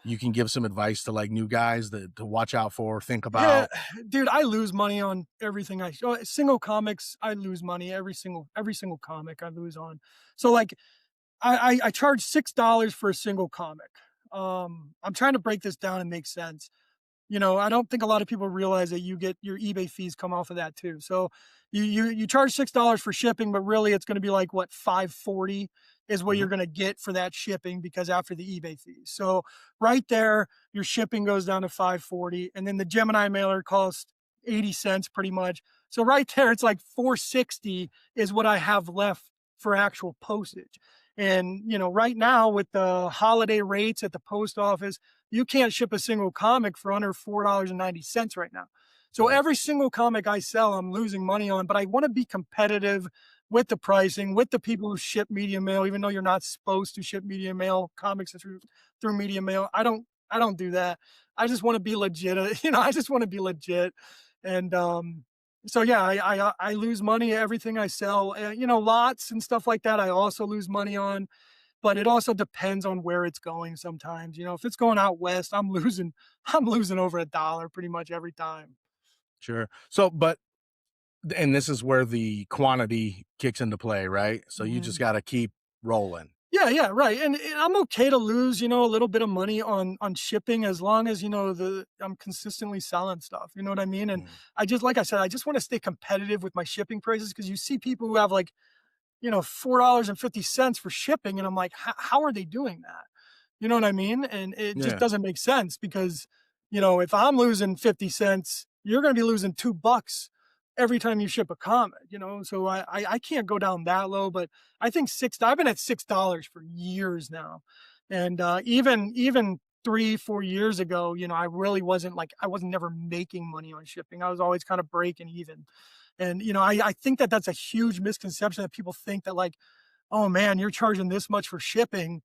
you can give some advice to like new guys that to watch out for, think yeah, about. dude, I lose money on everything single comics, I lose money, every single comic I lose on. So, like, I charge $6 for a single comic. I'm trying to break this down and make sense. I don't think a lot of people realize that you get your eBay fees come off of that too. So you charge $6 for shipping, but really it's going to be like, what, 540 is what Mhm. you're going to get for that shipping, because after the eBay fees. So right there, your shipping goes down to 540, and then the Gemini mailer costs 80 cents pretty much. So right there, it's like 460 is what I have left for actual postage. And right now with the holiday rates at the post office, you can't ship a single comic for under $4.90 right now. So Right. every single comic I sell, I'm losing money on, but I want to be competitive with the pricing, with the people who ship media mail, even though you're not supposed to ship media mail comics through media mail. I don't do that. I just want to be legit. I just want to be legit. And so yeah, I lose money everything I sell. You know, lots and stuff like that. I also lose money on, but it also depends on where it's going. Sometimes, you know, if it's going out west, I'm losing I'm losing over $1 pretty much every time. Sure. So, but and this is where the quantity kicks into play, right? So you just Mhm. got to keep rolling. Yeah, yeah, right, and I'm okay to lose, you know, a little bit of money on shipping as long as, you know, the I'm consistently selling stuff, you know what I mean? And Mm. I just like I said, I just wanna stay competitive with my shipping prices because you see people who have, like, you know, $4.50 for shipping, and I'm like, How are they doing that?" You know what I mean? And it just Yeah. doesn't make sense because, you know, if I'm losing 50 cents, you're gonna be losing $2 every time you ship a comic, you know? So I can't go down that low, but I think I've been at $6 for years now. And even 3, 4 years ago, you know, I really wasn't like I was never making money on shipping. I was always kind of breaking even. And, you know, I think that that's a huge misconception that people think that like, oh man, you're charging this much for shipping,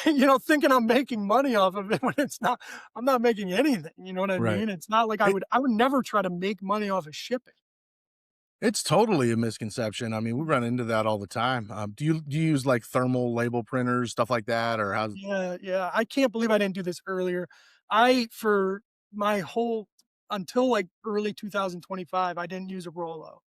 you know, thinking I'm making money off of it when it's not. I'm not making anything, you know what I Right. mean? It's not like It I would never try to make money off of shipping. it's totally a misconception. I mean, we Mm. run into that all the time. Do you use like thermal label printers, stuff like that, or how's Yeah, yeah, I can't believe I didn't do this earlier. I for my whole until, like, early 2025, I didn't use a Rolo.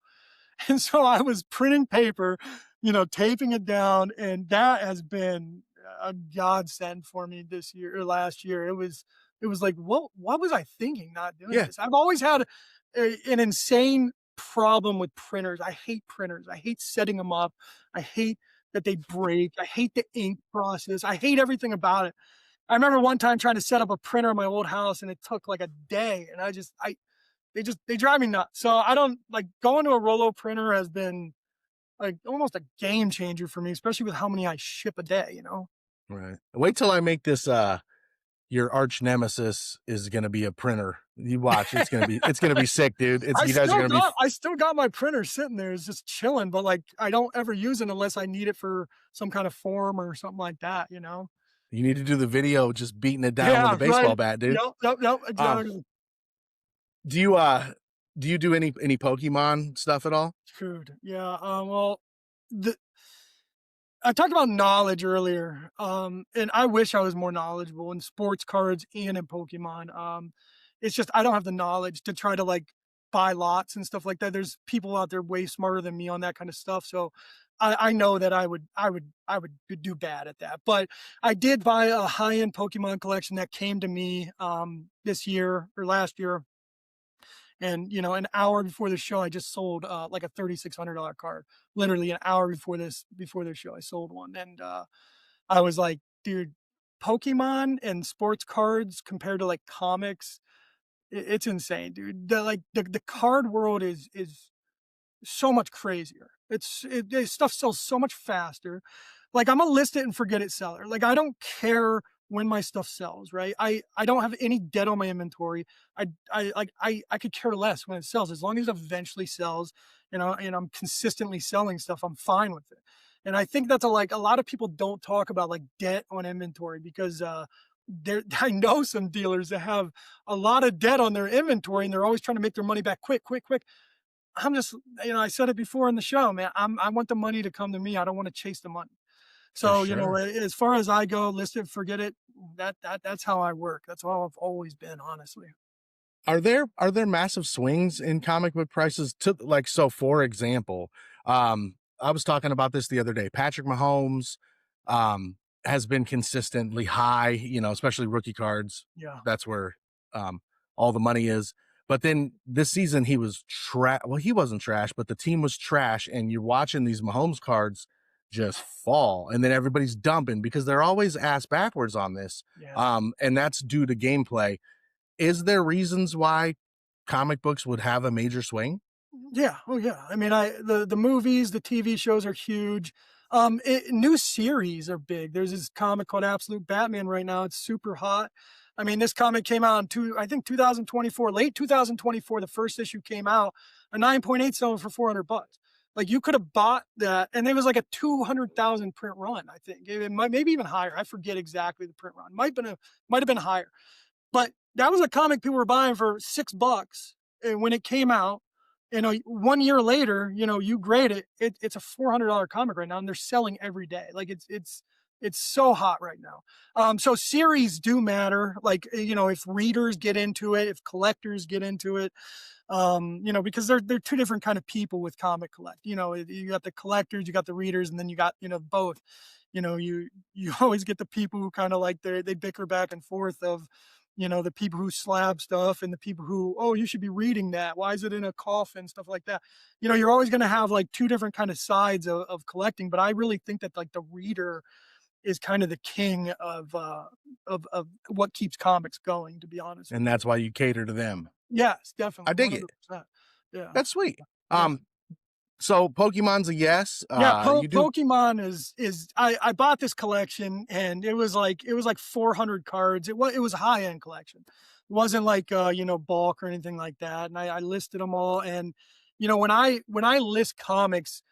And so I was printing paper, you know, taping it down, and that has been a godsend for me this year or last year. It was like, what was I thinking not doing yeah, this? I've always had an insane problem with printers. I hate printers. I hate setting them up. I hate that they break. I hate the ink process. I hate everything about it. I remember one time trying to set up a printer in my old house and it took like a day and they drive me nuts. So I don't like going to a Rolo printer has been like almost a game changer for me, especially with how many I ship a day, you know? right. Wait till I make this your arch nemesis is gonna be a printer. You watch, it's gonna be sick, dude. It's you guys are gonna be I still got my printer sitting there. It's just chilling, but like I don't ever use it unless I need it for some kind of form or something like that, you know? you need to do the video just beating it down with a Yeah, right. baseball bat, dude. Yep, Um, exactly. do you, do you do any Pokemon stuff at all? Dude, yeah. Well, the I talked about knowledge earlier, and I wish I was more knowledgeable in sports cards and in Pokemon. It's just I don't have the knowledge to try to like buy lots and stuff like that. There's people out there way smarter than me on that kind of stuff. So I know that I would do bad at that. But I did buy a high end Pokemon collection that came to me this year or last year, and, you know, an hour before the show, I just sold like a $3,600 card. Literally an hour before the show, I sold one. And I was like, dude, Pokemon and sports cards compared to like comics, it's insane, dude. The card world is so much crazier. This stuff sells so much faster. Like I'm a list it and forget it seller. Like I don't care when my stuff sells, right? I don't have any debt on my inventory. I could care less when it sells as long as it eventually sells, you know, and I'm consistently selling stuff. I'm fine with it. And I think that's a lot of people don't talk about like debt on inventory because there I know some dealers that have a lot of debt on their inventory and they're always trying to make their money back quick, quick, quick. I'm just, you know, I said it before in the show, man. I want the money to come to me. I don't want to chase the money. For So, you know, sure. as far as I go, list it, forget it. That's how I work. That's how I've always been, honestly. Are there massive swings in comic book prices to like so for example, I was talking about this the other day. Patrick Mahomes has been consistently high, especially rookie cards. Yeah, That's where um all the money is. But then this season he was trash. Well, he wasn't trash, but the team was trash, and you're watching these Mahomes cards just fall, and then everybody's dumping because they're always ass backwards on this. yeah. And that's due to gameplay. Is there reasons why comic books would have a major swing? Yeah. Oh, yeah. I mean, the movies, the TV shows are huge. New series are big. There's this comic called Absolute Batman right now. It's super hot. I mean, this comic came out I think 2024, late 2024. The first issue came out, a 9.8 selling for $400. Like you could have bought that, and it was like a 200,000 print run. I think it might maybe even higher. I forget exactly the print run. Might have been higher, but that was a comic people were buying for $6 when it came out, 1 year later, you grade it's a $400 comic right now, and they're selling every day. Like it's so hot right now. So series do matter. Like if readers get into it, if collectors get into it, because they're two different kind of people with comic collect. You got the collectors, you got the readers, and then you got both. You always get the people who kind of like they bicker back and forth of the people who slab stuff and the people who, oh, you should be reading that, why is it in a coffin, stuff like that. You're always going to have like two different kind of sides of collecting, but I really think that like the reader is kind of the king of what keeps comics going, to be honest with And you. that's why you cater to them. Yes, I definitely, dig it. 100%. Yeah, That's sweet. yeah. So Pokemon's a yes. Yeah, You do Pokemon is I bought this collection, and it was like 400 cards. It was a high-end collection. It wasn't like bulk or anything like that. And I listed them all. And when I list comics,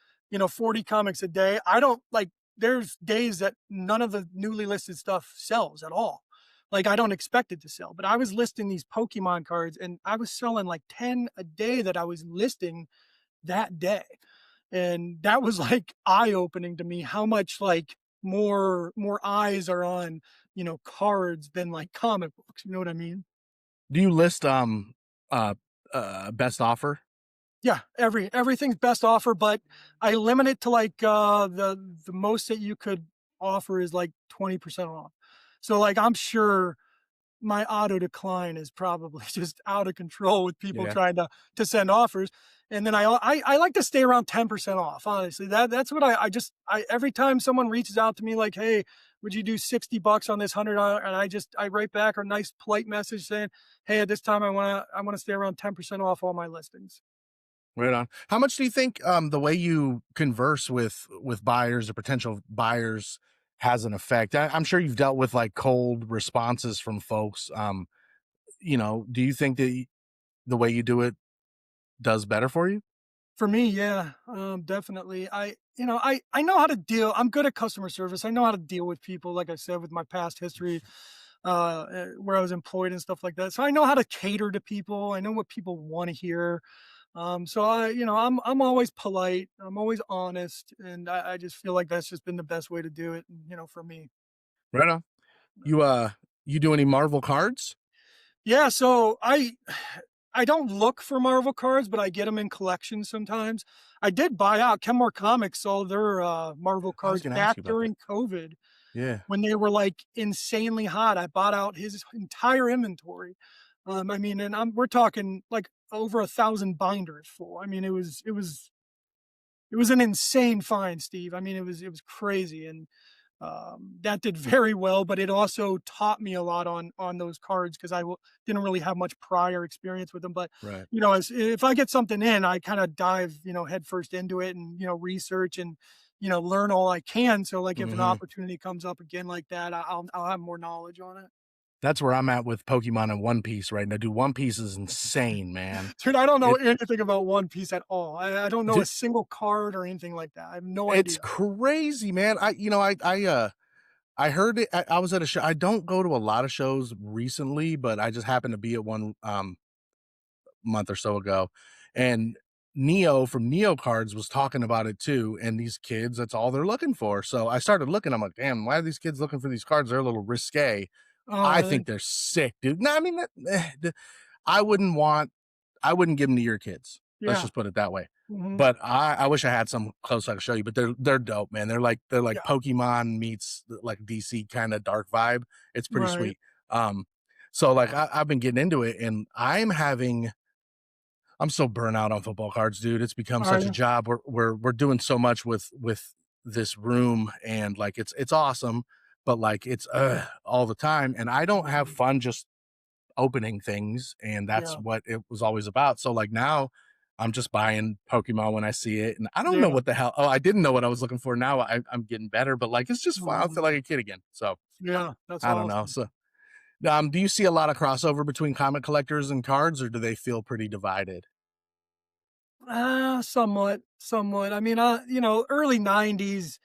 40 comics a day, I don't like there's days that none of the newly listed stuff sells at all. Like I don't expect it to sell. But I was listing these Pokemon cards, and I was selling like 10 a day that I was listing that day. And that was like eye opening to me how much like more eyes are on cards than like comic books, you know what I mean? do you list uh best offer? Yeah, everything's best offer, but I limit it to like the most that you could offer is like 20% off. So like I'm sure my auto decline is probably just out of control with people Yeah. trying to send offers. And then I like to stay around 10% off. Honestly, that's what I every time someone reaches out to me like, hey, would you do $60 on this $100? And I write back a nice polite message saying, hey, at this time I want to stay around 10% off all my listings. Right on. How much do you think the way you converse with buyers or potential buyers has an effect? I'm sure you've dealt with like cold responses from folks. Do you think that the way you do it does better for you? For me, yeah, definitely. I know how to deal. I'm good at customer service. I know how to deal with people. Like I said, with my past history, where I was employed and stuff like that. So I know how to cater to people. I know what people want to hear. So I'm always polite. I'm always honest, and I just feel like that's just been the best way to do it. For me. Right on. You you do any Marvel cards? Yeah, so I don't look for Marvel cards, but I get them in collections sometimes. I did buy out Kenmore Comics sold their Marvel I was cards gonna ask back you about that. during COVID Yeah. when they were like insanely hot. I bought out his entire inventory. I mean, and we're talking like over 1,000 binders full. I mean, it was an insane find, Steve. I mean, it was crazy, and that did very well. But it also taught me a lot on those cards because didn't really have much prior experience with them. But Right. as if I get something in, I kind of dive headfirst into it and research and learn all I can. So like if an Hmm. opportunity comes up again like that, I'll have more knowledge on it. That's where I'm at with Pokemon and One Piece right now. Dude, One Piece is insane, man. Dude, I don't know It anything about One Piece at all. I don't know a single card or anything like that. I have no It's idea. crazy, man. I heard it. I was at a show. I don't go to a lot of shows recently, but I just happened to be at one month or so ago, and Neo from Neo Cards was talking about it too. And these kids, that's all they're looking for. So I started looking. I'm like, damn, why are these kids looking for these cards? They're a little risque. Oh, I think really? they're sick, dude. No, I mean, I wouldn't want I wouldn't give them to your kids. Let's Yeah. just put it that way. Hmm. But I wish I had some close I could show you, but they're dope, man. They're like Yeah. Pokemon meets like DC kind of dark vibe. It's pretty Right. sweet. So like I've been getting into it, and I'm so burnt out on football cards, dude. It's become Are such a you? job. We're doing so much with this room, and like it's awesome, but like it's all the time, and I don't have Mhm. fun just opening things, and that's Yeah. what it was always about. So like now I'm just buying Pokemon when I see it, and I don't know Yeah. what the hell. Oh, I didn't know what I was looking for. Now I'm getting better, but like it's just fun. I feel Mhm. like a kid again. So Yeah, that's I don't know. awesome. So do you see a lot of crossover between comic collectors and cards, or do they feel pretty divided? Somewhat, somewhat. I mean, early '90s,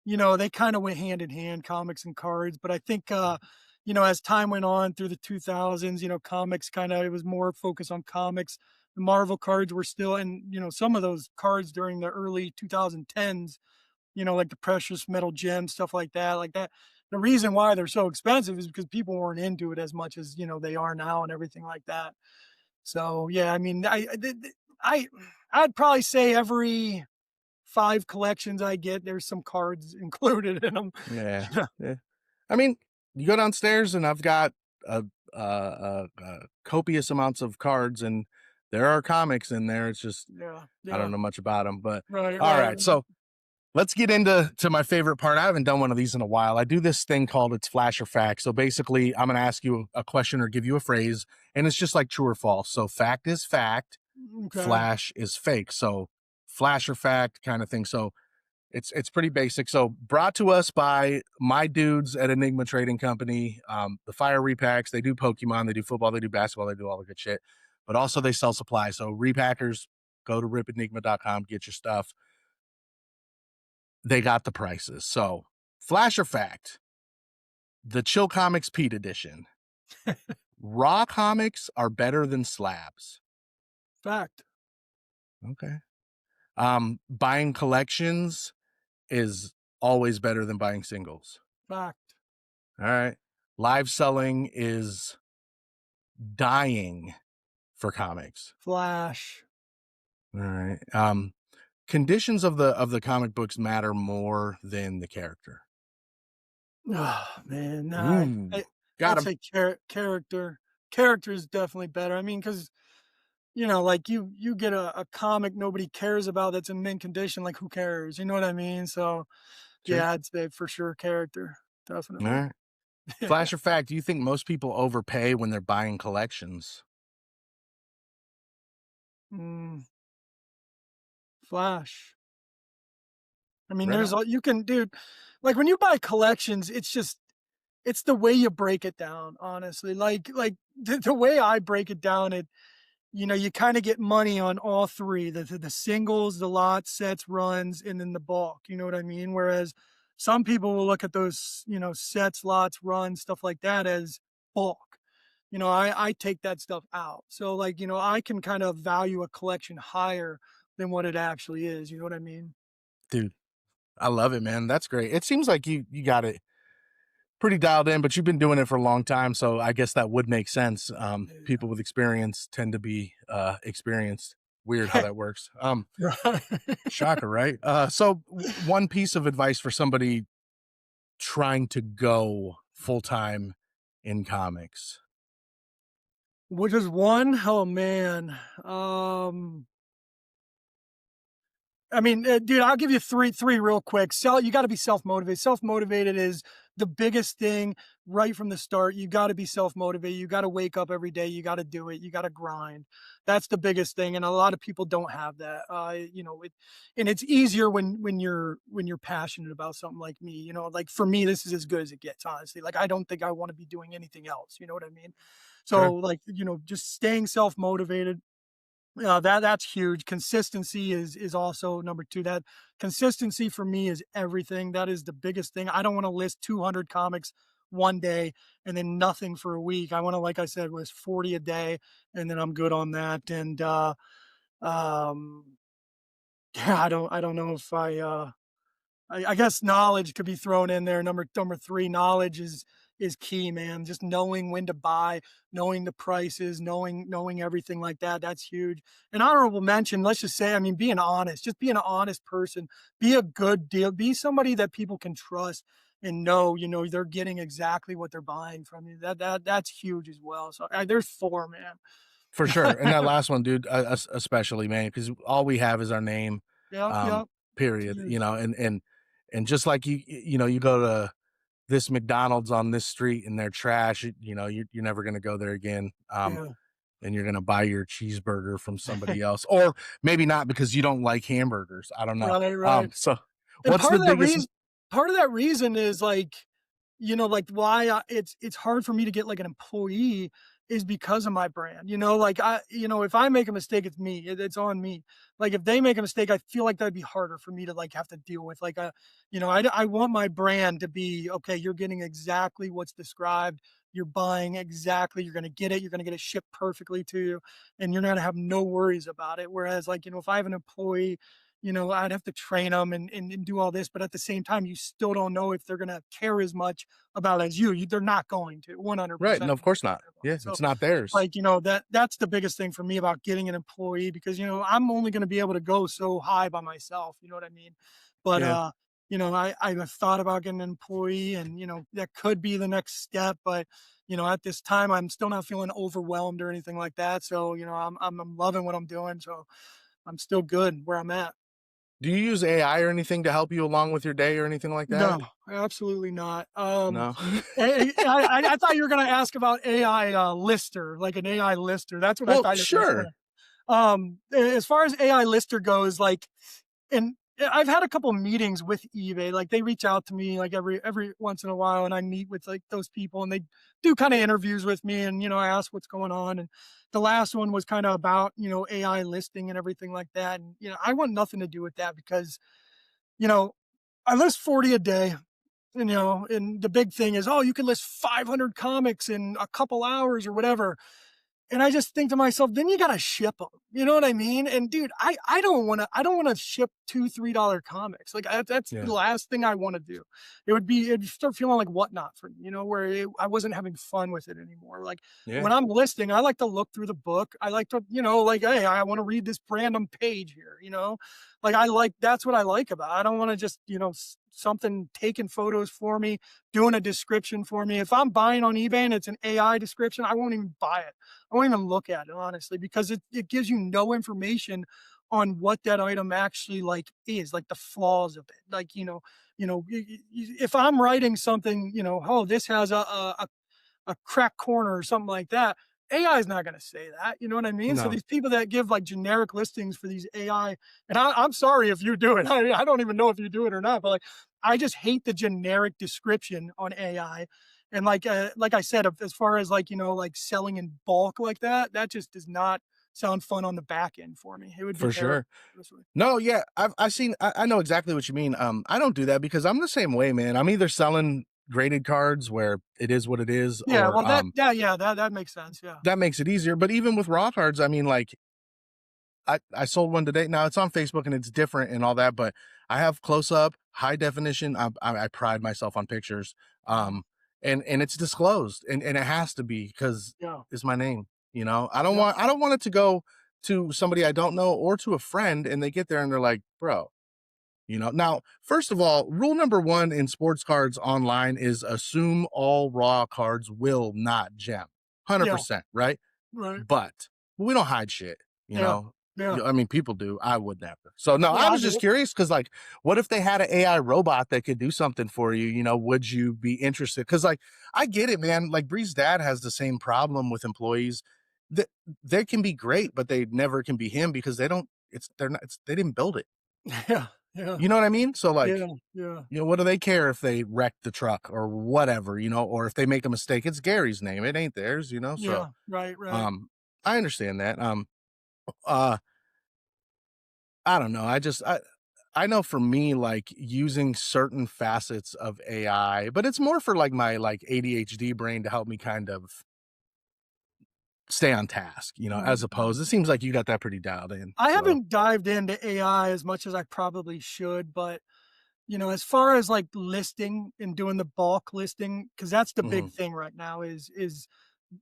they kind of went hand in hand, comics and cards. But I think, as time went on through the 2000s, comics kind of it was more focused on comics. The Marvel cards were still, and some of those cards during the early 2010s, like the precious metal gems, stuff like that. The reason why they're so expensive is because people weren't into it as much as, they are now and everything like that. So, yeah, I mean, I I'd probably say every 5 collections I get, there's some cards included in them. Yeah, yeah. I mean, you go downstairs and I've got a, copious amounts of cards, and there are comics in there. It's just Yeah, I don't yeah. know much about them, but Right, all right, right. right. So let's get into my favorite part. I haven't done one of these in a while. I do this thing called it's flash or fact. So basically, I'm going to ask you a question or give you a phrase, and it's just like true or false. So fact is fact, Okay. flash is fake. So flash or fact kind of thing. So it's pretty basic. So brought to us by my dudes at Enigma Trading Company. The Fire Repacks. They do Pokemon. They do football. They do basketball. They do all the good shit. But also they sell supplies. So repackers, go to ripenigma.com, get your stuff. They got the prices. So flash or fact, the Chill Comics Pete edition. Raw comics are better than slabs. Fact, Okay. Buying collections is always better than buying singles. fact, All right. Live selling is dying for comics. flash. All right. Conditions of the comic books matter more than the character. Oh, man, nah, Ooh, got I'd him. say character. Character is definitely better. I mean, because like you get a comic nobody cares about that's in mint condition, like who cares? You know what I mean? So Sure. yeah, I'd say for sure character, All definitely. right. Flash or fact, do you think most people overpay when they're buying collections? Mm, flash. I mean, Right there's on. all you can, dude. Like when you buy collections, it's the way you break it down. Honestly, like the way I break it down, you kind of get money on all three, the singles, the lots, sets, runs, and then the bulk. You know what I mean? Whereas some people will look at those, sets, lots, runs, stuff like that as bulk. I take that stuff out. So like, I can kind of value a collection higher than what it actually is. You know what I mean? Dude, I love it, man. That's great. It seems like you got it pretty dialed in, but you've been doing it for a long time, so I guess that would make sense. People with experience tend to be experienced. Weird how Yeah. that works. Right. Shocker, right? So one piece of advice for somebody trying to go full time in comics. Which is one? Oh man. I mean, dude, I'll give you three real quick. You got to be self motivated. Self motivated is the biggest thing right from the start. You got to be self motivated. You got to wake up every day. You got to do it. You got to grind. That's the biggest thing, and a lot of people don't have that. And it's easier when you're passionate about something like me. Like for me, this is as good as it gets. Honestly, like I don't think I want to be doing anything else. You know what I mean? So Sure. like just staying self motivated, that's huge. Consistency is also number 2. That consistency for me is everything. That is the biggest thing. I don't wanna list 200 comics one day and then nothing for a week. I wanna, like I said, list 40 a day, and then I'm good on that, and, um, yeah, I don't know if I guess knowledge could be thrown in there. Number 3, knowledge is key, man. Just knowing when to buy, knowing the prices, knowing everything like that. That's huge. An honorable mention, let's just say, I mean, being honest, just being an honest person, be a good deal, be somebody that people can trust and know, they're getting exactly what they're buying from you. That's huge as well. So there's 4, man. For sure. And that last one, dude, especially, man, because all we have is our name, Yep, um, yep. It's period. huge. And just like you go to this McDonald's on this street and they're trash, you're never gonna go there again. Yeah. And you're gonna buy your cheeseburger from somebody else. Or maybe not because you don't like hamburgers. I don't know. Right, right. So And what's the biggest part of that reason is like, like why it's hard for me to get like an employee is because of my brand. Like if I make a mistake, it's me. It's on me. Like if they make a mistake, I feel like that'd be harder for me to like have to deal with. Like I want my brand to be okay. You're getting exactly what's described. You're buying exactly. You're gonna get it. You're gonna get it shipped perfectly to you, and you're gonna have no worries about it. Whereas like if I have an employee, I'd have to train them and do all this, but at the same time, you still don't know if they're gonna care as much about as they're not going to Right. 100%. No, of course not. Yeah, So it's not theirs. like, that's the biggest thing for me about getting an employee because, I'm only going to be able to go so high by myself. You know what I mean? But, Yeah. I've thought about getting an employee and, that could be the next step. But, at this time, I'm still not feeling overwhelmed or anything like that. So, I'm loving what I'm doing. So I'm still good where I'm at. Do you use AI or anything to help you along with your day or anything like that? No, absolutely not. No. I thought you were gonna ask about AI, lister, like an AI lister. That's what I Well, thought you were gonna sure. say. As far as AI lister goes, like, and I've had a couple meetings with eBay. Like they reach out to me like every once in a while, and I meet with like those people, and they do kind of interviews with me, and I ask what's going on. And the last one was kind of about AI listing and everything like that. And I want nothing to do with that because you know I list 40 a day. And the big thing is, oh, you can list 500 comics in a couple hours or whatever. And I just think to myself, then you gotta ship them. You know what I mean? And dude, I don't wanna ship $2, $3 comics. Like that's the Yeah. last thing I want to do. It'd start feeling like whatnot for me, where I wasn't having fun with it anymore. Like Yeah. when I'm listing, I like to look through the book. I like to, like, hey, I want to read this random page here. Like that's what I like about it. I don't want to just, something taking photos for me, doing a description for me. If I'm buying on eBay and it's an AI description, I won't even buy it. I won't even look at it honestly because it gives you no information on what that item actually like is, like the flaws of it. Like, if I'm writing something, oh, this has a crack corner or something like that. AI is not going to say that. You know what I mean? So No, these people that give like generic listings for these AI, and I'm sorry if you do it. I don't even know if you do it or not, but like I just hate the generic description on AI. And like I said, as far as like like selling in bulk like that, that just does not sound fun on the back end for me. It would be for terrible. sure. Honestly. No, yeah, I've seen. I know exactly what you mean. I don't do that because I'm the same way, man. I'm either selling graded cards where it is what it is, Yeah, or well, that makes sense. Yeah, that makes it easier. But even with raw cards, I mean, like I sold one today. Now it's on Facebook and it's different and all that, but I have close up, high definition. I pride myself on pictures, mhm, um, and it's disclosed, and it has to be because yeah, it's my name. yeah, I don't want it to go to somebody I don't know or to a friend, and they get there and they're like, bro. Now, first of all, rule number one in sports cards online is assume all raw cards will not gem. yeah, 100%, right? right, But we don't hide shit, you yeah, know? yeah, I mean, people do. I would never. So, no, yeah. I I was do just it. curious because, like, what if they had an AI robot that could do something for you? Would you be interested? Because, like, I get it, man. Like, Bree's dad has the same problem with employees. That they can be great, but they never can be him because they don't. They're not. They didn't build it. Yeah, yeah, You know what I mean? So, yeah, like, yeah, what do they care if they wreck the truck or whatever? Or if they make a mistake? It's Gary's name. It ain't theirs. So, yeah, right, right. um, I understand that. Uh, I don't know. I know for me, like using certain facets of AI, but it's more for like my like ADHD brain to help me kind of stay on task, as Mhm, opposed, mhm. it seems like you got that pretty dialed in. I So, haven't dived into AI as much as I probably should, but, as far as, like, listing and doing the bulk listing, because that's the mhm. big thing right now is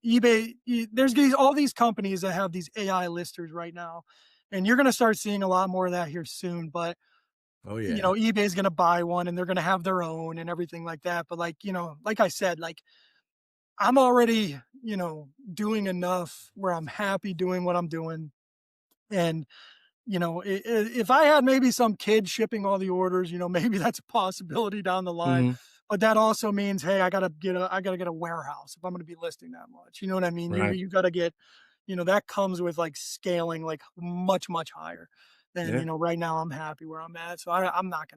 eBay there's these all these companies that have these AI listers right now, and you're gonna start seeing a lot more of that here soon, but, Oh yeah. eBay's gonna buy one, and they're gonna have their own and everything like that, but, like, like I said, like, I'm already, doing enough where I'm happy doing what I'm doing, and, if I had maybe some kid shipping all the orders, maybe that's a possibility down the line, Hmm. but that also means, hey, I gotta get a warehouse if I'm gonna be listing that much, you know what I mean? You Right. you gotta get that comes with, like, scaling, like, much, much higher. And, Yeah. right now I'm happy where I'm at. So I'm not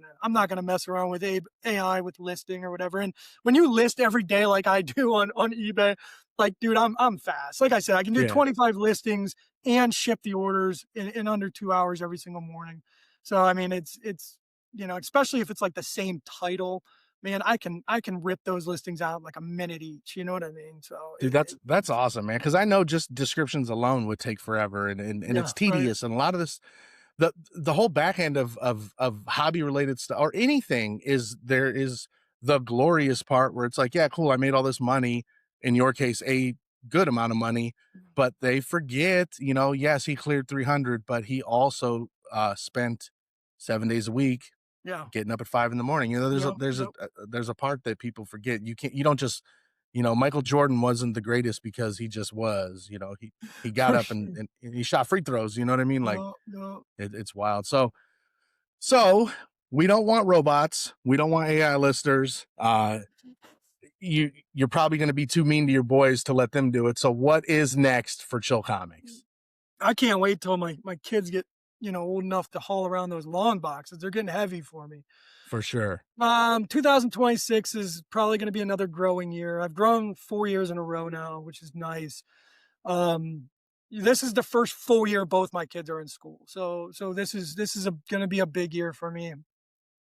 gonna mess around with AI with listing or whatever. And when you list every day like I do on eBay, like, dude, I'm fast. Like I said, I can do Yeah. 25 listings and ship the orders in under 2 hours every single morning. So I mean, it's especially if it's like the same title, man, I can rip those listings out in like a minute each. You know what I mean? So Dude, that's awesome, man. Because I know just descriptions alone would take forever, and yeah, it's right. tedious, and a lot of this, the whole back end of hobby related stuff or anything is there is the glorious part where it's like, yeah, cool, I made all this money. In your case, a good amount of money, but they forget, yes, he cleared 300, but he also spent 7 days a week Yeah. getting up at 5 in the morning. Yep. Yep. There's a part that people forget. You don't just, Michael Jordan wasn't the greatest because he just was. He got For up sure. and he shot free throws. You know what I mean? Like No. No. it's wild. So we don't want robots. We don't want AI listers. You're probably going to be too mean to your boys to let them do it. So what is next for Chill Comics? I can't wait till my kids get, old enough to haul around those long boxes. They're getting heavy for me. For sure. 2026 is probably going to be another growing year. I've grown 4 years in a row now, which is nice. Um, this is the first full year both my kids are in school. So this is going to be a big year for me.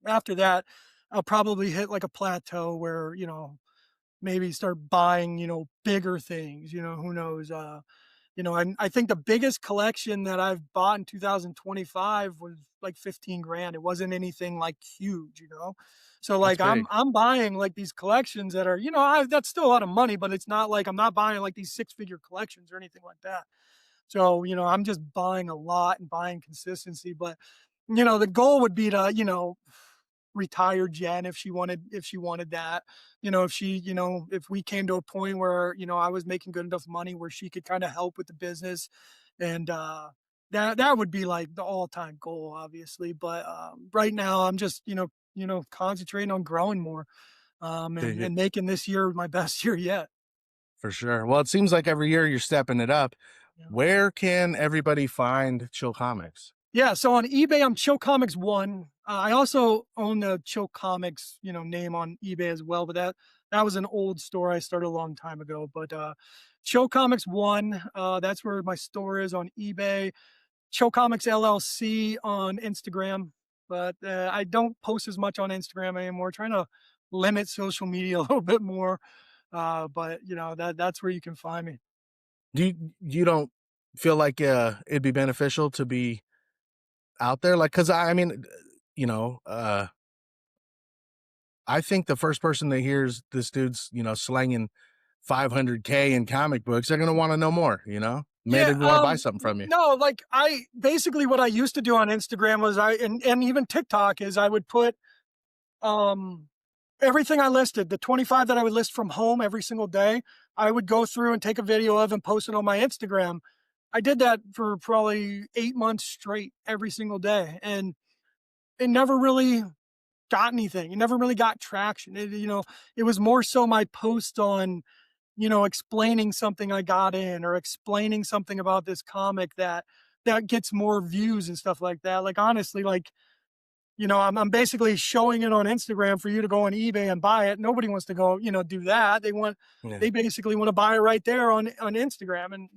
After that, I'll probably hit like a plateau where, maybe start buying, bigger things, who knows, I think the biggest collection that I've bought in 2025 was like 15 grand. It wasn't anything like huge, So That's like I'm big. I'm buying like these collections that are, that's still a lot of money, but it's not like I'm not buying like these six-figure collections or anything like that. So, I'm just buying a lot and buying consistency, but the goal would be to, retire Jen if she wanted that. If we came to a point where, I was making good enough money where she could kind of help with the business and that would be like the all-time goal, obviously. But right now I'm just, concentrating on growing more Dig it. and making this year my best year yet. For sure. Well, it seems like every year you're stepping it up. Yeah. Where can everybody find Chill Comics? Yeah, so on eBay, I'm Chill Comics One. I also own the Chill Comics, name on eBay as well, but that was an old store I started a long time ago. But Chill Comics One, that's where my store is on eBay. Chill Comics LLC on Instagram, but I don't post as much on Instagram anymore. Trying to limit social media a little bit more, but that's where you can find me. You don't feel like it'd be beneficial to be out there? Like, cause I mean, you know, uh, I think the first person that hears this dude's, slanging 500K in comic books, they're going to want to know more, Yeah, maybe want to buy something from you no, like I basically what I used to do on Instagram was and even TikTok is I would put um everything I listed, the 25 that I would list from home every single day, I would go through and take a video of and post it on my Instagram. I did that for probably 8 months straight every single day. And it never really got anything. It never really got traction. It was more so my post on explaining something I got in or explaining something about this comic that gets more views and stuff like that. Like honestly, like I'm basically showing it on Instagram for you to go on eBay and buy it. Nobody wants to go, do that. yeah. They basically want to buy it right there on Instagram. And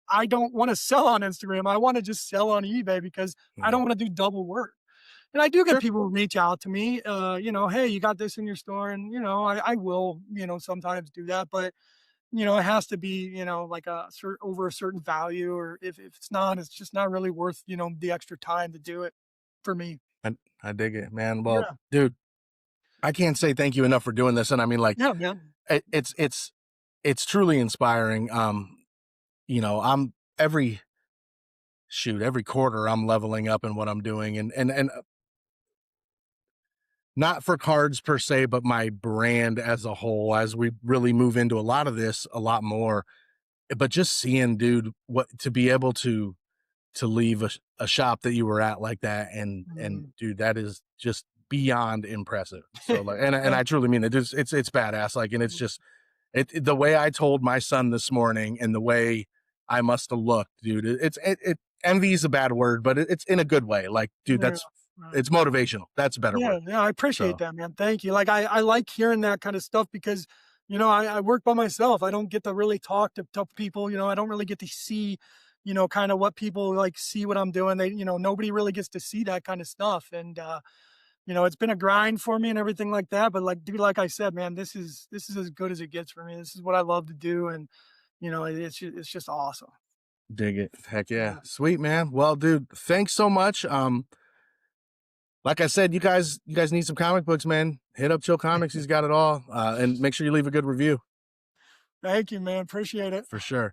I don't want to sell on Instagram. I want to just sell on eBay because I Yeah. don't want to do double work. And I do get Sure. people who reach out to me, hey, you got this in your store, and I will, sometimes do that, but it has to be, like over a certain value, or if it's not, it's just not really worth, the extra time to do it for me. I dig it, man. Well, Yeah. dude, I can't say thank you enough for doing this. And I mean, like, Yeah, man. it's truly inspiring. I'm every quarter I'm leveling up in what I'm doing, and not for cards per se, but my brand as a whole, as we really move into a lot of this a lot more. But just seeing, dude, what to be able to leave a shop that you were at like that, and Mhm. dude, that is just beyond impressive. So like, and Yeah. I truly mean it. It's badass. Like, and it's just the way I told my son this morning, and the way I must have looked, dude. envy is a bad word, but it's in a good way. Like, dude, Yeah, that's right. it's motivational. That's a better Yeah, word. yeah, I appreciate So that, man. Thank you. Like, I like hearing that kind of stuff because, I work by myself. I don't get to really talk to people. I don't really get to see, kind of what people like see what I'm doing. Nobody really gets to see that kind of stuff. And it's been a grind for me and everything like that. But like, dude, like I said, man, this is as good as it gets for me. This is what I love to do, and it's just awesome. dig it. Heck yeah. Yeah. Sweet, man. Well, dude, thanks so much. Like I said, you guys need some comic books, man. Hit up Chill Comics. He's got it all. And make sure you leave a good review Thank you, man. Appreciate it. for sure.